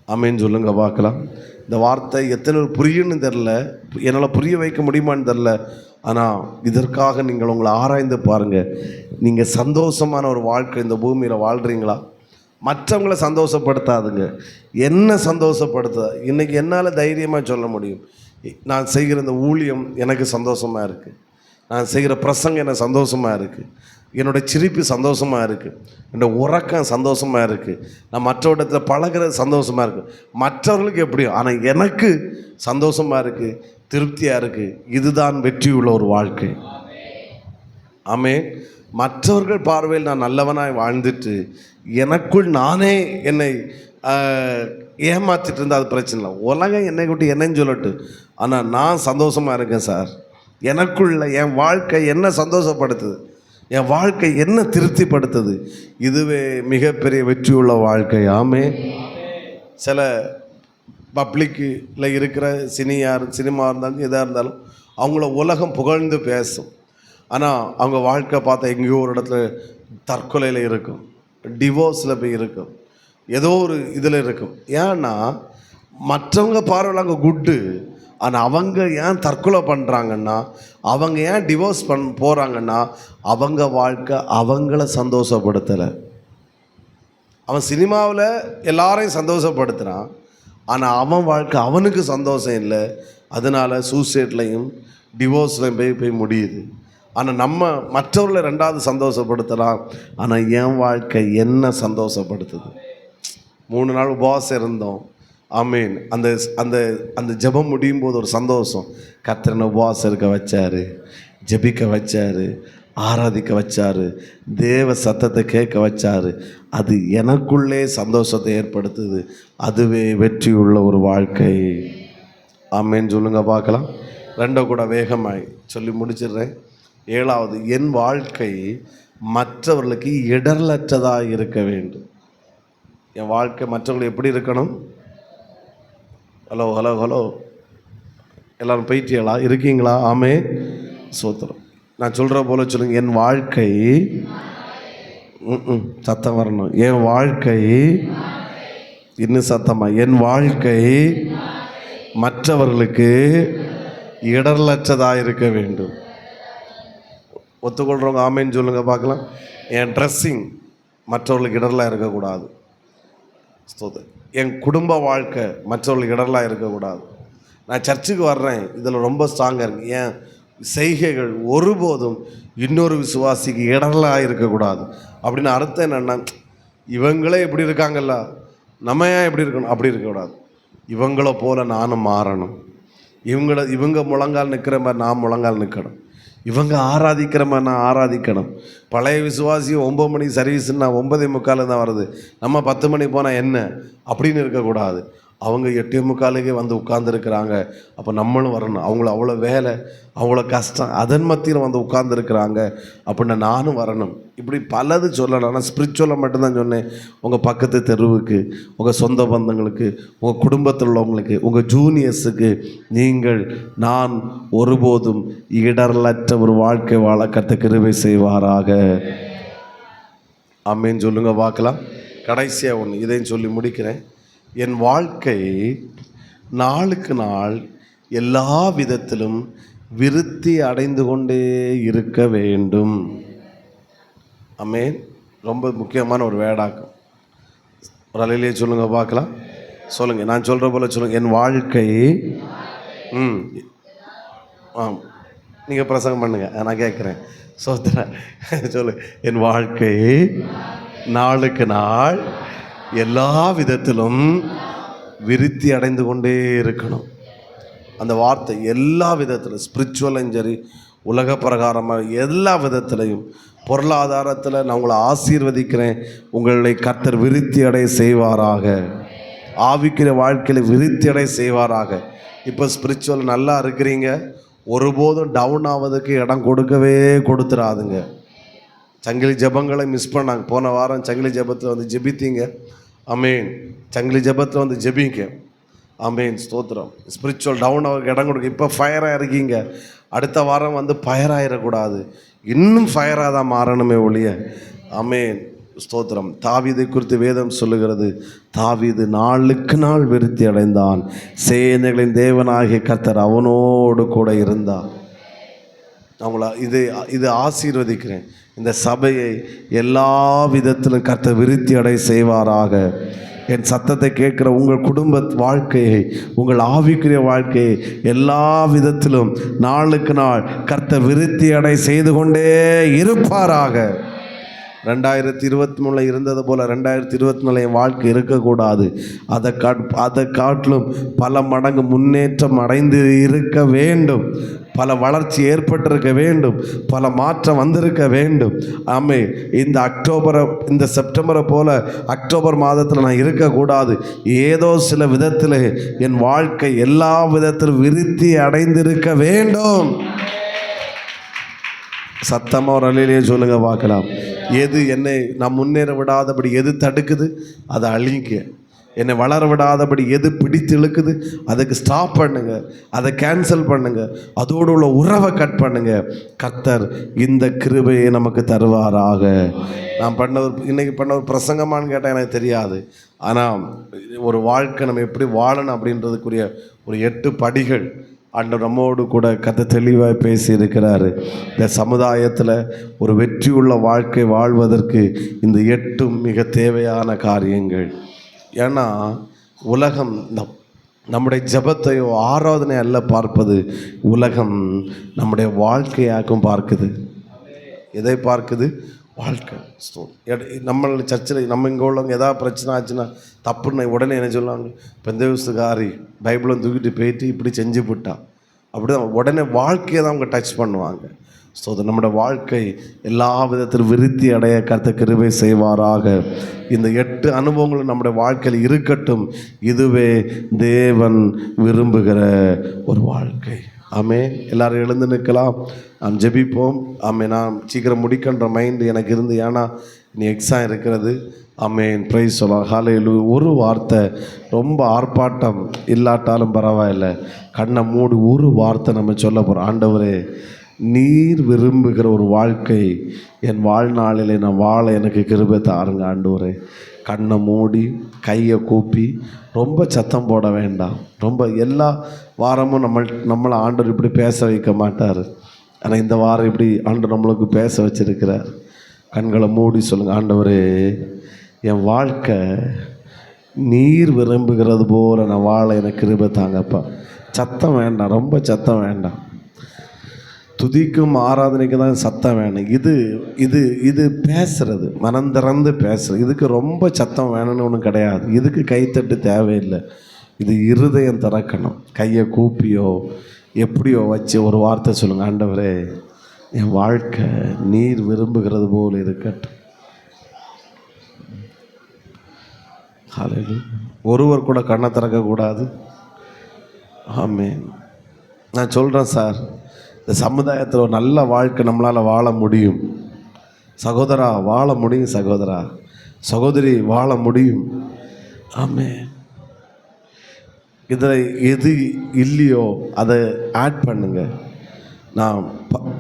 ஆமேன்னு சொல்லுங்க பார்க்கலாம். இந்த வார்த்தை எத்தனை புரியுன்னு தெரில, என்னால் புரிய வைக்க முடியுமான்னு தெரில. ஆனால் இதற்காக நீங்கள் உங்களை ஆராய்ந்து பாருங்கள். நீங்கள் சந்தோஷமான ஒரு வாழ்க்கை இந்த பூமியில் வாழ்கிறீங்களா? மற்றவங்களை சந்தோஷப்படுத்தாதுங்க, என்ன சந்தோஷப்படுத்த. இன்றைக்கி என்னால் தைரியமாக சொல்ல முடியும், நான் செய்கிற இந்த ஊழியம் எனக்கு சந்தோஷமாக இருக்குது, நான் செய்கிற பிரசங்கம் எனக்கு சந்தோஷமாக இருக்குது, என்னோடய சிரிப்பு சந்தோஷமாக இருக்குது, என்னோடய உறக்கம் சந்தோஷமாக இருக்குது, நான் மற்றவரிடத்தில் பழகிறது சந்தோஷமாக இருக்குது. மற்றவர்களுக்கு எப்படியும், ஆனால் எனக்கு சந்தோஷமாக இருக்குது, திருப்தியாக இருக்குது. இதுதான் வெற்றியுள்ள ஒரு வாழ்க்கை. ஆமென். மற்றவர்கள் பார்வையில் நான் நல்லவனாய் வாழ்ந்துட்டு எனக்குள் நானே என்னை ஏமாற்றிட்டு இருந்தால் அது பிரச்சனை இல்லை. உலகம் என்னை விட்டு என்னன்னு சொல்லட்டு, ஆனால் நான் சந்தோஷமாக இருக்கேன் சார். எனக்குள்ள என் வாழ்க்கை என்ன சந்தோஷப்படுத்துது, என் வாழ்க்கை என்ன திருப்திப்படுத்துது, இதுவே மிகப்பெரிய வெற்றியுள்ள வாழ்க்கை. ஆமென். சில பப்ளிக்கில் இருக்கிற சினிமா இருந்தாலும் எதாக இருந்தாலும் அவங்கள உலகம் புகழ்ந்து பேசும். ஆனால் அவங்க வாழ்க்கை பார்த்தா எங்கேயோ ஒரு இடத்துல தற்கொலையில் இருக்கும், டிவோர்ஸில் போய் இருக்கும், ஏதோ ஒரு இதில் இருக்கும். ஏன்னா மற்றவங்க பார்வையில் அங்கே குட்டு, ஆனால் அவங்க ஏன் தற்கொலை பண்ணுறாங்கன்னா, அவங்க ஏன் டிவோர்ஸ் போகிறாங்கன்னா, அவங்க வாழ்க்கை அவங்கள சந்தோஷப்படுத்தலை. அவன் சினிமாவில் எல்லாரையும் சந்தோஷப்படுத்துகிறான், ஆனால் அவன் வாழ்க்கை அவனுக்கு சந்தோஷம் இல்லை. அதனால் சூசைட்லையும் டிவோர்ஸ்லையும் போய் முடியுது. ஆனால் நம்ம மற்றவர்களை ரெண்டாவது சந்தோஷப்படுத்தலாம், ஆனால் என் வாழ்க்கை என்ன சந்தோஷப்படுத்துது. 3 நாள் உபவாசம் இருந்தோம். ஆமீன். அந்த அந்த அந்த ஜெபம் முடியும் போது ஒரு சந்தோஷம். கர்த்தர் உபவாசம் இருக்க வச்சார், ஜெபிக்க வச்சார், ஆராதிக்க வச்சார், தேவ சத்தத்தை கேட்க வச்சார். அது எனக்குள்ளே சந்தோஷத்தை ஏற்படுத்துது. அதுவே வெற்றியுள்ள ஒரு வாழ்க்கை. ஆமேன்னு சொல்லுங்க பார்க்கலாம். 2 கூட வேகமாய் சொல்லி முடிச்சிடுறேன். 7வது, என் வாழ்க்கை மற்றவர்களுக்கு இடர்லற்றதாக இருக்க வேண்டும். என் வாழ்க்கை மற்றவர்கள் எப்படி இருக்கணும்? ஹலோ ஹலோ ஹலோ எல்லோரும் போயிட்டீங்களா? இருக்கீங்களா? ஆமே, சோத்திரம். நான் சொல்கிற போல சொல்லுங்கள். என் வாழ்க்கை சத்தம் வரணும். என் வாழ்க்கை இன்னும் சத்தமாக, என் வாழ்க்கை மற்றவர்களுக்கு இடர்லற்றதாக இருக்க வேண்டும். ஒத்துக்கொள்கிறவங்க ஆமேன்னு சொல்லுங்கள் பார்க்கலாம். என் ட்ரெஸ்ஸிங் மற்றவர்களுக்கு இடர்லாம் இருக்கக்கூடாது. என் குடும்ப வாழ்க்கை மற்றவர்களுக்கு இடர்லாம் இருக்கக்கூடாது. நான் சர்ச்சுக்கு வர்றேன், இதில் ரொம்ப ஸ்ட்ராங்காக இருக்கு. என் செய்கைகள் ஒருபோதும் இன்னொரு விசுவாசிக்கு இடர்லாம் இருக்கக்கூடாது. அப்படின்னு அர்த்தம் என்னென்னா, இவங்களே இப்படி இருக்காங்கல்ல, நம்ம ஏன் எப்படி இருக்கணும்? அப்படி இருக்கக்கூடாது. இவங்கள போல் நானும் மாறணும். இவங்க முழங்கால் நிற்கிற மாதிரி நான் முழங்கால் நிற்கணும். இவங்க ஆராதிக்கிற மாதிரி நான் ஆராதிக்கணும். பழைய விசுவாசி 9 மணி சர்வீஸ்ன்னா 9:45 தான் வருது, நம்ம 10 மணி போனால் என்ன அப்படின்னு இருக்கக்கூடாது. அவங்க 8:45 வந்து உட்கார்ந்துருக்கிறாங்க, அப்போ நம்மளும் வரணும். அவங்கள அவ்வளோ வேலை, அவ்வளோ கஷ்டம், அதன் மத்தியில் வந்து உட்கார்ந்துருக்குறாங்க அப்படின்னா நானும் வரணும். இப்படி பலது சொல்லலாம். ஆனால் ஸ்பிரிச்சுவலை மட்டும்தான் சொன்னேன். உங்கள் பக்கத்து தெருவுக்கு, உங்கள் சொந்த பந்தங்களுக்கு, உங்கள் குடும்பத்தில் உள்ளவங்களுக்கு, உங்கள் ஜூனியர்ஸுக்கு நீங்கள் நான் ஒருபோதும் இடர்லற்ற ஒரு வாழ்க்கை வாழ கர்த்தர் கிருபை செய்வாராக. ஆமேன்னு சொல்லுங்க பார்க்கலாம். கடைசியாக ஒன்று இதையும் சொல்லி முடிக்கிறேன். என் வாழ்க்கை நாளுக்கு நாள் எல்லா விதத்திலும் விருத்தி அடைந்து கொண்டே இருக்க வேண்டும். ஆமென். ரொம்ப முக்கியமான ஒரு வேடாக்கும். ஒரு அலையிலேயே சொல்லுங்க பார்க்கலாம். சொல்லுங்கள், நான் சொல்கிற போல் சொல்லுங்கள். என் வாழ்க்கை நீங்கள் பிரசங்கம் பண்ணுங்க, நான் கேட்குறேன். சோத்திரன் சொல்லு. என் வாழ்க்கை நாளுக்கு நாள் எல்லா விதத்திலும் விருத்தி அடைந்து கொண்டே இருக்கணும். அந்த வார்த்தை எல்லா விதத்திலும், ஸ்பிரிச்சுவலும் சரி, உலக பிரகாரமாக எல்லா விதத்திலையும், பொருளாதாரத்தில் நான் உங்களை ஆசீர்வதிக்கிறேன். உங்களை கர்த்தர் விருத்தி அடைய செய்வாராக. ஆவிக்கிற வாழ்க்கையில் விருத்தி அடைய செய்வாராக. இப்போ ஸ்பிரிச்சுவல் நல்லா இருக்கிறீங்க, ஒருபோதும் டவுன் ஆவதுக்கு இடம் கொடுத்துடாதுங்க. சங்கிலி ஜபங்களை மிஸ் பண்ணாங்க. போன வாரம் சங்கிலி ஜபத்தில் வந்து ஜெபித்தீங்க. ஆமேன். சங்கிலி ஜபத்தில் வந்து ஜெபிங்க. ஆமேன், ஸ்தோத்திரம். ஸ்பிரிச்சுவல் டவுன் ஆக இடம் கொடுக்க. இப்போ ஃபயராக இருக்கீங்க, அடுத்த வாரம் வந்து ஃபயராகிடக்கூடாது, இன்னும் ஃபயராக தான் மாறணுமே ஒழிய. ஆமேன், ஸ்தோத்திரம். தாவீதை குறித்து வேதம் சொல்லுகிறது, தாவீது நாளுக்கு நாள் விருத்தி அடைந்தான், சேனைகளின் தேவனாகிய கர்த்தர் அவனோடு கூட இருந்தார். அவங்கள இது ஆசீர்வதிக்கிறேன். இந்த சபையை எல்லா விதத்திலும் கர்த்தர் விருத்தி அடைய செய்வாராக. என் சத்தத்தை கேட்குற உங்கள் குடும்ப வாழ்க்கையை, உங்கள் ஆவிக்குரிய வாழ்க்கையை எல்லா விதத்திலும் நாளுக்கு நாள் கர்த்தர் விருத்தி அடைய செய்து கொண்டே இருப்பாராக. 2023 இருந்தது போல் 2024 என் வாழ்க்கை இருக்கக்கூடாது. அதை காட்டிலும் பல மடங்கு முன்னேற்றம் அடைந்து இருக்க வேண்டும். பல வளர்ச்சி ஏற்பட்டிருக்க வேண்டும். பல மாற்றம் வந்திருக்க வேண்டும். ஆமே, இந்த செப்டம்பரை போல் அக்டோபர் மாதத்தில் நான் இருக்கக்கூடாது. ஏதோ சில விதத்தில் என் வாழ்க்கை எல்லா விதத்திலும் விருத்தி அடைந்திருக்க வேண்டும். சத்தமாக ஒரு அலையிலேயே சொல்லுங்க பார்க்கலாம். எது என்னை நான் முன்னேற விடாதபடி எது தடுக்குது அதை அழிங்க. என்னை வளர விடாதபடி எது பிடித்து இழுக்குது அதுக்கு ஸ்டாப் பண்ணுங்க, அதை கேன்சல் பண்ணுங்க, அதோடு உள்ள உறவை கட் பண்ணுங்க. கர்த்தர் இந்த கிருபையை நமக்கு தருவாராக. நான் இன்னைக்கு பண்ண ஒரு பிரசங்கமானு கேட்டால் எனக்கு தெரியாது. ஆனால் ஒரு வாழ்க்கை நம்ம எப்படி வாழணும் அப்படின்றதுக்குரிய ஒரு 8 படிகள் ஆண்டவர் நம்மோடு கூட கதை தெளிவாக பேசி இருக்கிறாரு. இந்த சமுதாயத்தில் ஒரு வெற்றியுள்ள வாழ்க்கை வாழ்வதற்கு இந்த 8 மிக தேவையான காரியங்கள். ஏன்னா உலகம் நம்முடைய ஜெபத்தையோ ஆராதனை அல்ல பார்ப்பது, உலகம் நம்முடைய வாழ்க்கையாக்கும் பார்க்குது. எதை பார்க்குது? வாழ்க்கை. நம்ம சர்ச்சில் நம்ம இங்கே உள்ளவங்க எதாவது பிரச்சனை ஆச்சுன்னா தப்புன்னு உடனே என்ன சொல்லுவாங்க, பெந்தேவிஸ்துக்காரி பைபிளை தூக்கிட்டு போயிட்டு இப்படி செஞ்சு விட்டா, அப்படி தான் உடனே வாழ்க்கையை தான் அவங்க டச் பண்ணுவாங்க. ஸோ அது நம்மளோட வாழ்க்கை எல்லா விதத்திலும் விருத்தி அடைய கர்த்தர் கிருபை செய்வாராக. இந்த 8 அனுபவங்களும் நம்முடைய வாழ்க்கையில் இருக்கட்டும். இதுவே தேவன் விரும்புகிற ஒரு வாழ்க்கை. ஆமே, எல்லாரும் எழுந்து நிற்கலாம், நாம் ஜெபிப்போம். ஆமே, நான் சீக்கிரம் முடிக்கின்ற மைண்டு எனக்கு இருந்து, ஏன்னா நீ எக்ஸாம் இருக்கிறது. ஆமேன், ப்ரைஸ் சொல்லலாம். ஹல்லேலூயா. ஒரு வார்த்தை, ரொம்ப ஆர்ப்பாட்டம் இல்லாட்டாலும் பரவாயில்லை, கண்ணை மூடி ஒரு வார்த்தை நம்ம சொல்ல போகிறோம். ஆண்டவரே, நீர் விரும்புகிற ஒரு வாழ்க்கை என் வாழ்நாளில் நான் வாழ எனக்கு கிருபை தாருங்க ஆண்டவரே. கண்ணை மூடி கையை கூப்பி, ரொம்ப சத்தம் போட வேண்டாம். ரொம்ப எல்லா வாரமும் நம்மளை ஆண்டவர் இப்படி பேச வைக்க மாட்டார். ஆனால் இந்த வாரம் இப்படி ஆண்டவர் நம்மளுக்கு பேச வச்சிருக்கிறார். கண்களை மூடி சொல்லுங்கள், ஆண்டவரே, என் வாழ்க்கை நீர் விரும்புகிறது போல் நான் வாழ எனக்கு கிருபை தாங்கப்பா. சத்தம் வேண்டாம், ரொம்ப சத்தம் வேண்டாம். துதிக்கும் ஆராதனைக்கு தான் சத்தம் வேணும். இது பேசுறது, மனம் திறந்து பேசுறது. இதுக்கு ரொம்ப சத்தம் வேணும்னு ஒன்றும் கிடையாது. இதுக்கு கைத்தட்டு தேவையில்லை. இது இருதயம் திறக்கணும். கையை கூப்பியோ எப்படியோ வச்சு ஒரு வார்த்தை சொல்லுங்கள், ஆண்டவரே, என் வாழ்க்கை நீர் விரும்புகிறது போல் இருக்கட்டும். ஹல்லேலூயா. ஒருவர் கூட கண்ணை திறக்கக்கூடாது. ஆமென். நான் சொல்கிறேன் சார், இந்த சமுதாயத்தில் ஒரு நல்ல வாழ்க்கை நம்மளால் வாழ முடியும். சகோதரா வாழ முடியும், சகோதரா சகோதரி வாழ முடியும். ஆமென். இதில் எது இல்லையோ அதை ஆட் பண்ணுங்க. நான்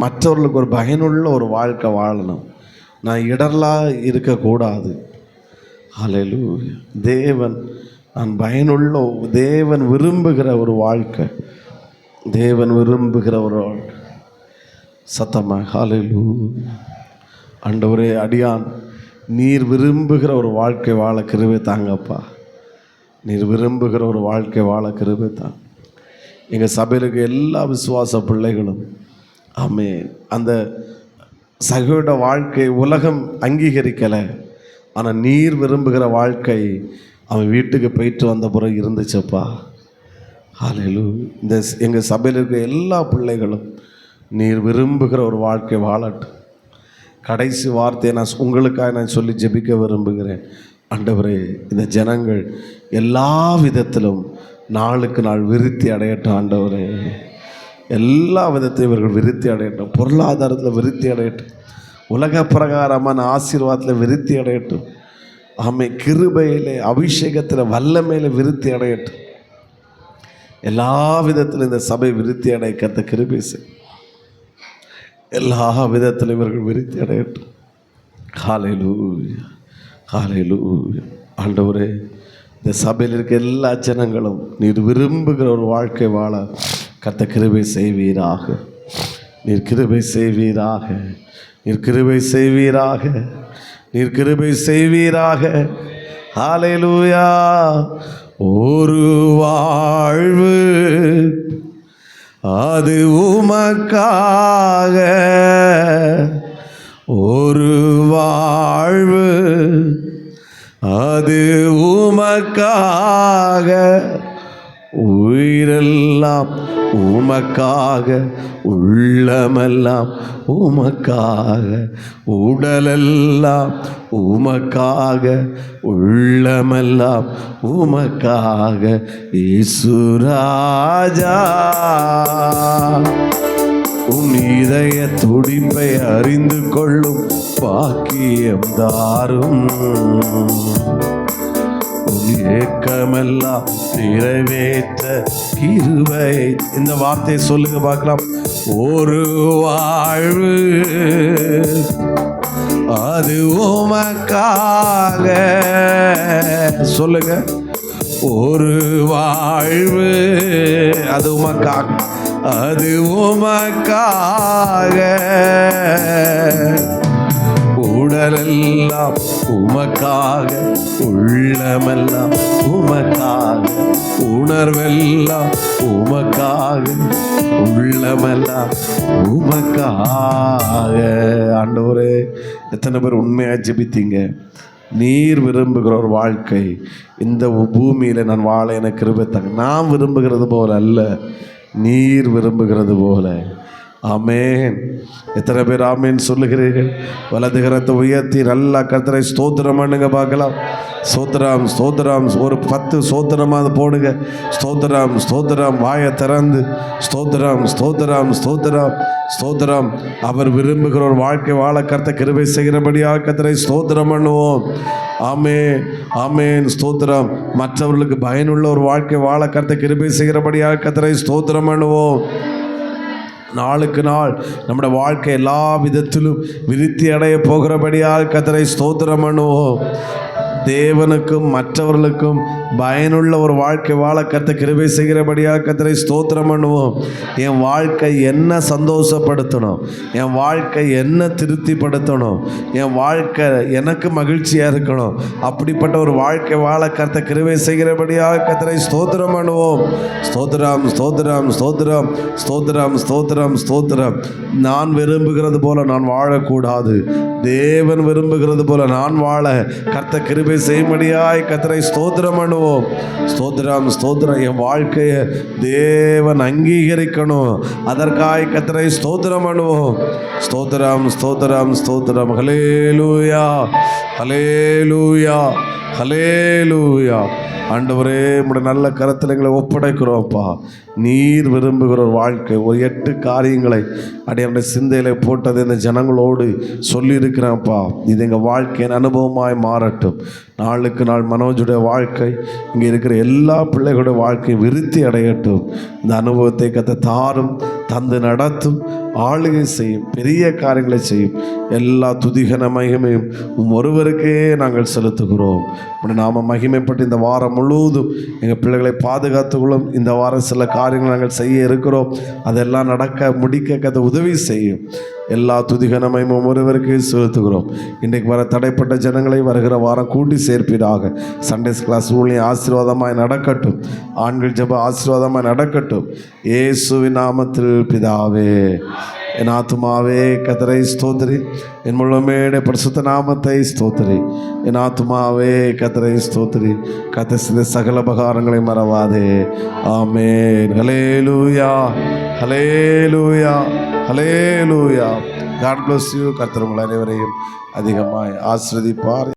மற்றவர்களுக்கு ஒரு பயனுள்ள ஒரு வாழ்க்கை வாழணும். நான் இடர்லாக இருக்கக்கூடாது. ஹல்லேலூயா. நான் பயனுள்ள, தேவன் விரும்புகிற ஒரு வாழ்க்கை, தேவன் விரும்புகிற ஒரு சத்தமாக ஹல்லேலூயா. ஆண்டவரே, அடியான் நீர் விரும்புகிற ஒரு வாழ்க்கை வாழ கிருபை தாங்கப்பா. நீர் விரும்புகிற ஒரு வாழ்க்கை வாழ கிருபை தான். எங்கள் சபையிலுக்கு எல்லா விசுவாச பிள்ளைகளும் ஆமென். அந்த சகோட வாழ்க்கை உலகம் அங்கீகரிக்கலை, ஆனால் நீர் விரும்புகிற வாழ்க்கை அவன் வீட்டுக்கு போயிட்டு வந்த பிறகு இருந்துச்சப்பா. ஹல்லேலூயா. இந்த எங்கள் சபையில் இருக்கிற எல்லா பிள்ளைகளும் நீர் விரும்புகிற ஒரு வாழ்க்கை வாழட்டும். கடைசி வார்த்தையை நான் உங்களுக்காக சொல்லி ஜெபிக்க விரும்புகிறேன். ஆண்டவரே, இந்த ஜனங்கள் எல்லா விதத்திலும் நாளுக்கு நாள் விருத்தி அடையட்டும். ஆண்டவரே, எல்லா விதத்தையும் இவர்கள் விருத்தி அடையட்டும். பொருளாதாரத்தில் விருத்தி அடையட்டும். உலக பிரகாரமான ஆசீர்வாதத்தில் விருத்தி அடையட்டும். ஆமை, கிருபையிலே, அபிஷேகத்தில், வல்லமையில் விருத்தி அடையட்டும். எல்லா விதத்திலும் இந்த சபை விருத்தி அடைய கர்த்தர் கிருபை செய். எல்லா விதத்திலும் இவர்கள் விருத்தி அடையட்டும். ஹல்லேலூயா, ஹல்லேலூயா. ஆண்டவரே, இந்த சபையில் இருக்க எல்லா ஜனங்களும் நீர் விரும்புகிற ஒரு வாழ்க்கை வாழ கர்த்தர் கிருபை செய்வீராக. நீர் கிருபை செய்வீராக, நீர் கிருபை செய்வீராக, நீர் கிருபை செய்வீராக. ஹல்லேலூயா. ஒரு வாழ்வு அது உமக்காக, ஒரு வாழ்வு அது உமக்காக, உயிரெல்லாம் உமக்காக, உள்ளமெல்லாம் உமக்காக, உடலெல்லாம் உமக்காக, உள்ளமெல்லாம் உமக்காக. இயேசு ராஜா, உம் இதய துடிப்பை அறிந்து கொள்ளும் பாக்கியம் தாரும். ஏக்கமெல்லாம் நிறைவேற்ற கிருபை. இந்த வார்த்தையை சொல்லுங்க பார்க்கலாம். ஒரு வாழ்வு அது உமக்காக, சொல்லுங்க. ஒரு வாழ்வு அது உமக்காக, அது உமக்காக, உடலெல்லாம் உமக்காக, உள்ளமெல்லாம் உமக்காக, உணர்வெல்லாம் உமக்காக, உள்ளமெல்லாம் உமக்காக. ஆண்டவரே, எத்தனை பேர் உண்மையாக ஜெபித்தீங்க? நீர் விரும்புகிற ஒரு வாழ்க்கை இந்த பூமியில் நான் வாழ எனக்கு கிருபை தாங்க. நான் விரும்புகிறது போல அல்ல, நீர் விரும்புகிறது போல. ஆமேன். எத்தனை பேர் ஆமேன் சொல்லுகிறீர்கள்? வலது கரத்தை உயர்த்தி நல்லா கர்த்தரை ஸ்தோத்திரம் பண்ணுங்க பார்க்கலாம். ஸ்தோத்திரம் ஸ்தோத்திரம். ஒரு 10 ஸ்தோத்திரமாக போடுங்க. ஸ்தோத்திரம் ஸ்தோத்திரம். வாயை திறந்து ஸ்தோத்திரம் ஸ்தோத்திரம் ஸ்தோத்திரம் ஸ்தோத்திரம். அவர் விரும்புகிற ஒரு வாழ்க்கை வாழ கர்த்தர் கிருபை செய்கிறபடியாக கர்த்தரை ஸ்தோத்திரம் பண்ணுவோம். ஆமேன் ஆமேன். ஸ்தோத்திரம். மற்றவர்களுக்கு பயனுள்ள ஒரு வாழ்க்கை வாழ கர்த்தர் கிருபை செய்கிறபடியாக கர்த்தரை ஸ்தோத்திரம் பண்ணுவோம். நாளுக்கு நாள் நம்முடைய வாழ்க்கை எல்லா விதத்திலும் விருத்தி அடைய போகிறபடியால் கர்த்தரை ஸ்தோத்திரம் பண்ணுவோம். தேவனுக்கும் மற்றவர்களுக்கும் பயனுள்ள ஒரு வாழ்க்கை வாழ கர்த்தர் கிருபை செய்கிறபடியாக கர்த்தரை ஸ்தோத்திரம் பண்ணுவோம். என் வாழ்க்கை என்ன சந்தோஷப்படுத்தணும், என் வாழ்க்கை என்ன திருப்திப்படுத்தணும், என் வாழ்க்கை எனக்கு மகிழ்ச்சியாக இருக்கணும், அப்படிப்பட்ட ஒரு வாழ்க்கை வாழ கர்த்தர் கிருபை செய்கிறபடியாக கர்த்தரை ஸ்தோத்திரம் பண்ணுவோம். ஸ்தோத்திரம் ஸ்தோத்திரம் ஸ்தோத்திரம் ஸ்தோத்திரம் ஸ்தோத்திரம் ஸ்தோத்திரம். நான் விரும்புகிறது போல நான் வாழக்கூடாது, தேவன் விரும்புகிறது போல நான் வாழ கர்த்தர் கிருபை செய்யும்படியாய் கர்த்தரை ஸ்தோத்திரம் பண்ணுவோம். ஸ்தோத்திரம் ஸ்தோத்திரம். என் வாழ்க்கையை தேவன் அங்கீகரிக்கணும், அதற்காய் கர்த்தரை ஸ்தோத்திரம் பண்ணுவோம். ஸ்தோத்திரம் ஸ்தோத்திரம் ஸ்தோத்திரம். ஹல்லேலூயா ஹல்லேலூயா ஹல்லேலூயா. ஆண்டவரே, உம்முடைய நல்ல கரத்தில் எங்களை ஒப்படைக்கிறோம்ப்பா. நீர் விரும்புகிற ஒரு வாழ்க்கை, ஒரு 8 காரியங்களை அடியாருடைய சிந்தையில் போட்டது இந்த ஜனங்களோடு சொல்லியிருக்கிறேன்ப்பா. இது எங்கள் வாழ்க்கையின் அனுபவமாய் மாறட்டும். நாளுக்கு நாள் மனோஜுடைய வாழ்க்கை, இங்கே இருக்கிற எல்லா பிள்ளைகளுடைய வாழ்க்கையும் விருத்தி அடையட்டும். இந்த அனுபவத்தை கர்த்தர் தாரும், தந்து நடத்தும், ஆளுகை செய்யும், பெரிய காரியங்களை செய்யும். எல்லா துதிகன மகிமையும் ஒருவருக்கே நாங்கள் செலுத்துகிறோம். இப்படி நாம் மகிமைப்பட்டு இந்த வாரம் முழுவதும் எங்கள் பிள்ளைகளை பாதுகாத்துக்கொள்ளும். இந்த வாரம் சில காரியங்கள் நாங்கள் செய்ய இருக்கிறோம், அதெல்லாம் நடக்க முடிக்க கர்த்தர் உதவி செய்யும். எல்லா துதிகனமையும் ஒருவருக்கு செலுத்துகிறோம். இன்றைக்கு வர தடைப்பட்ட ஜனங்களை வருகிற வாரம் கூட்டி சேர்ப்பீராக. சண்டேஸ் கிளாஸ் ஊழியம் ஆசீர்வாதமாய் நடக்கட்டும், ஆண்கள் ஜெப ஆசீர்வாதமாய் நடக்கட்டும். இயேசுவின் நாமத்தில் பிதாவே. என் ஆத்துமாவே கர்த்தரை ஸ்தோத்திரி, என் முழுமையுடைய பரிசுத்த நாமத்தை ஸ்தோத்திரி. என் ஆத்துமாவே கர்த்தரை ஸ்தோத்திரி, கர்த்தர் செய்த சகல உபகாரங்களை மறவாதே. ஆமென். ஹல்லேலூயா ஹல்லேலூயா ஹல்லேலூயா. God bless you. கர்த்தர் உங்கள் அனைவரையும் அதிகமாய் ஆசீர்வதிப்பார்.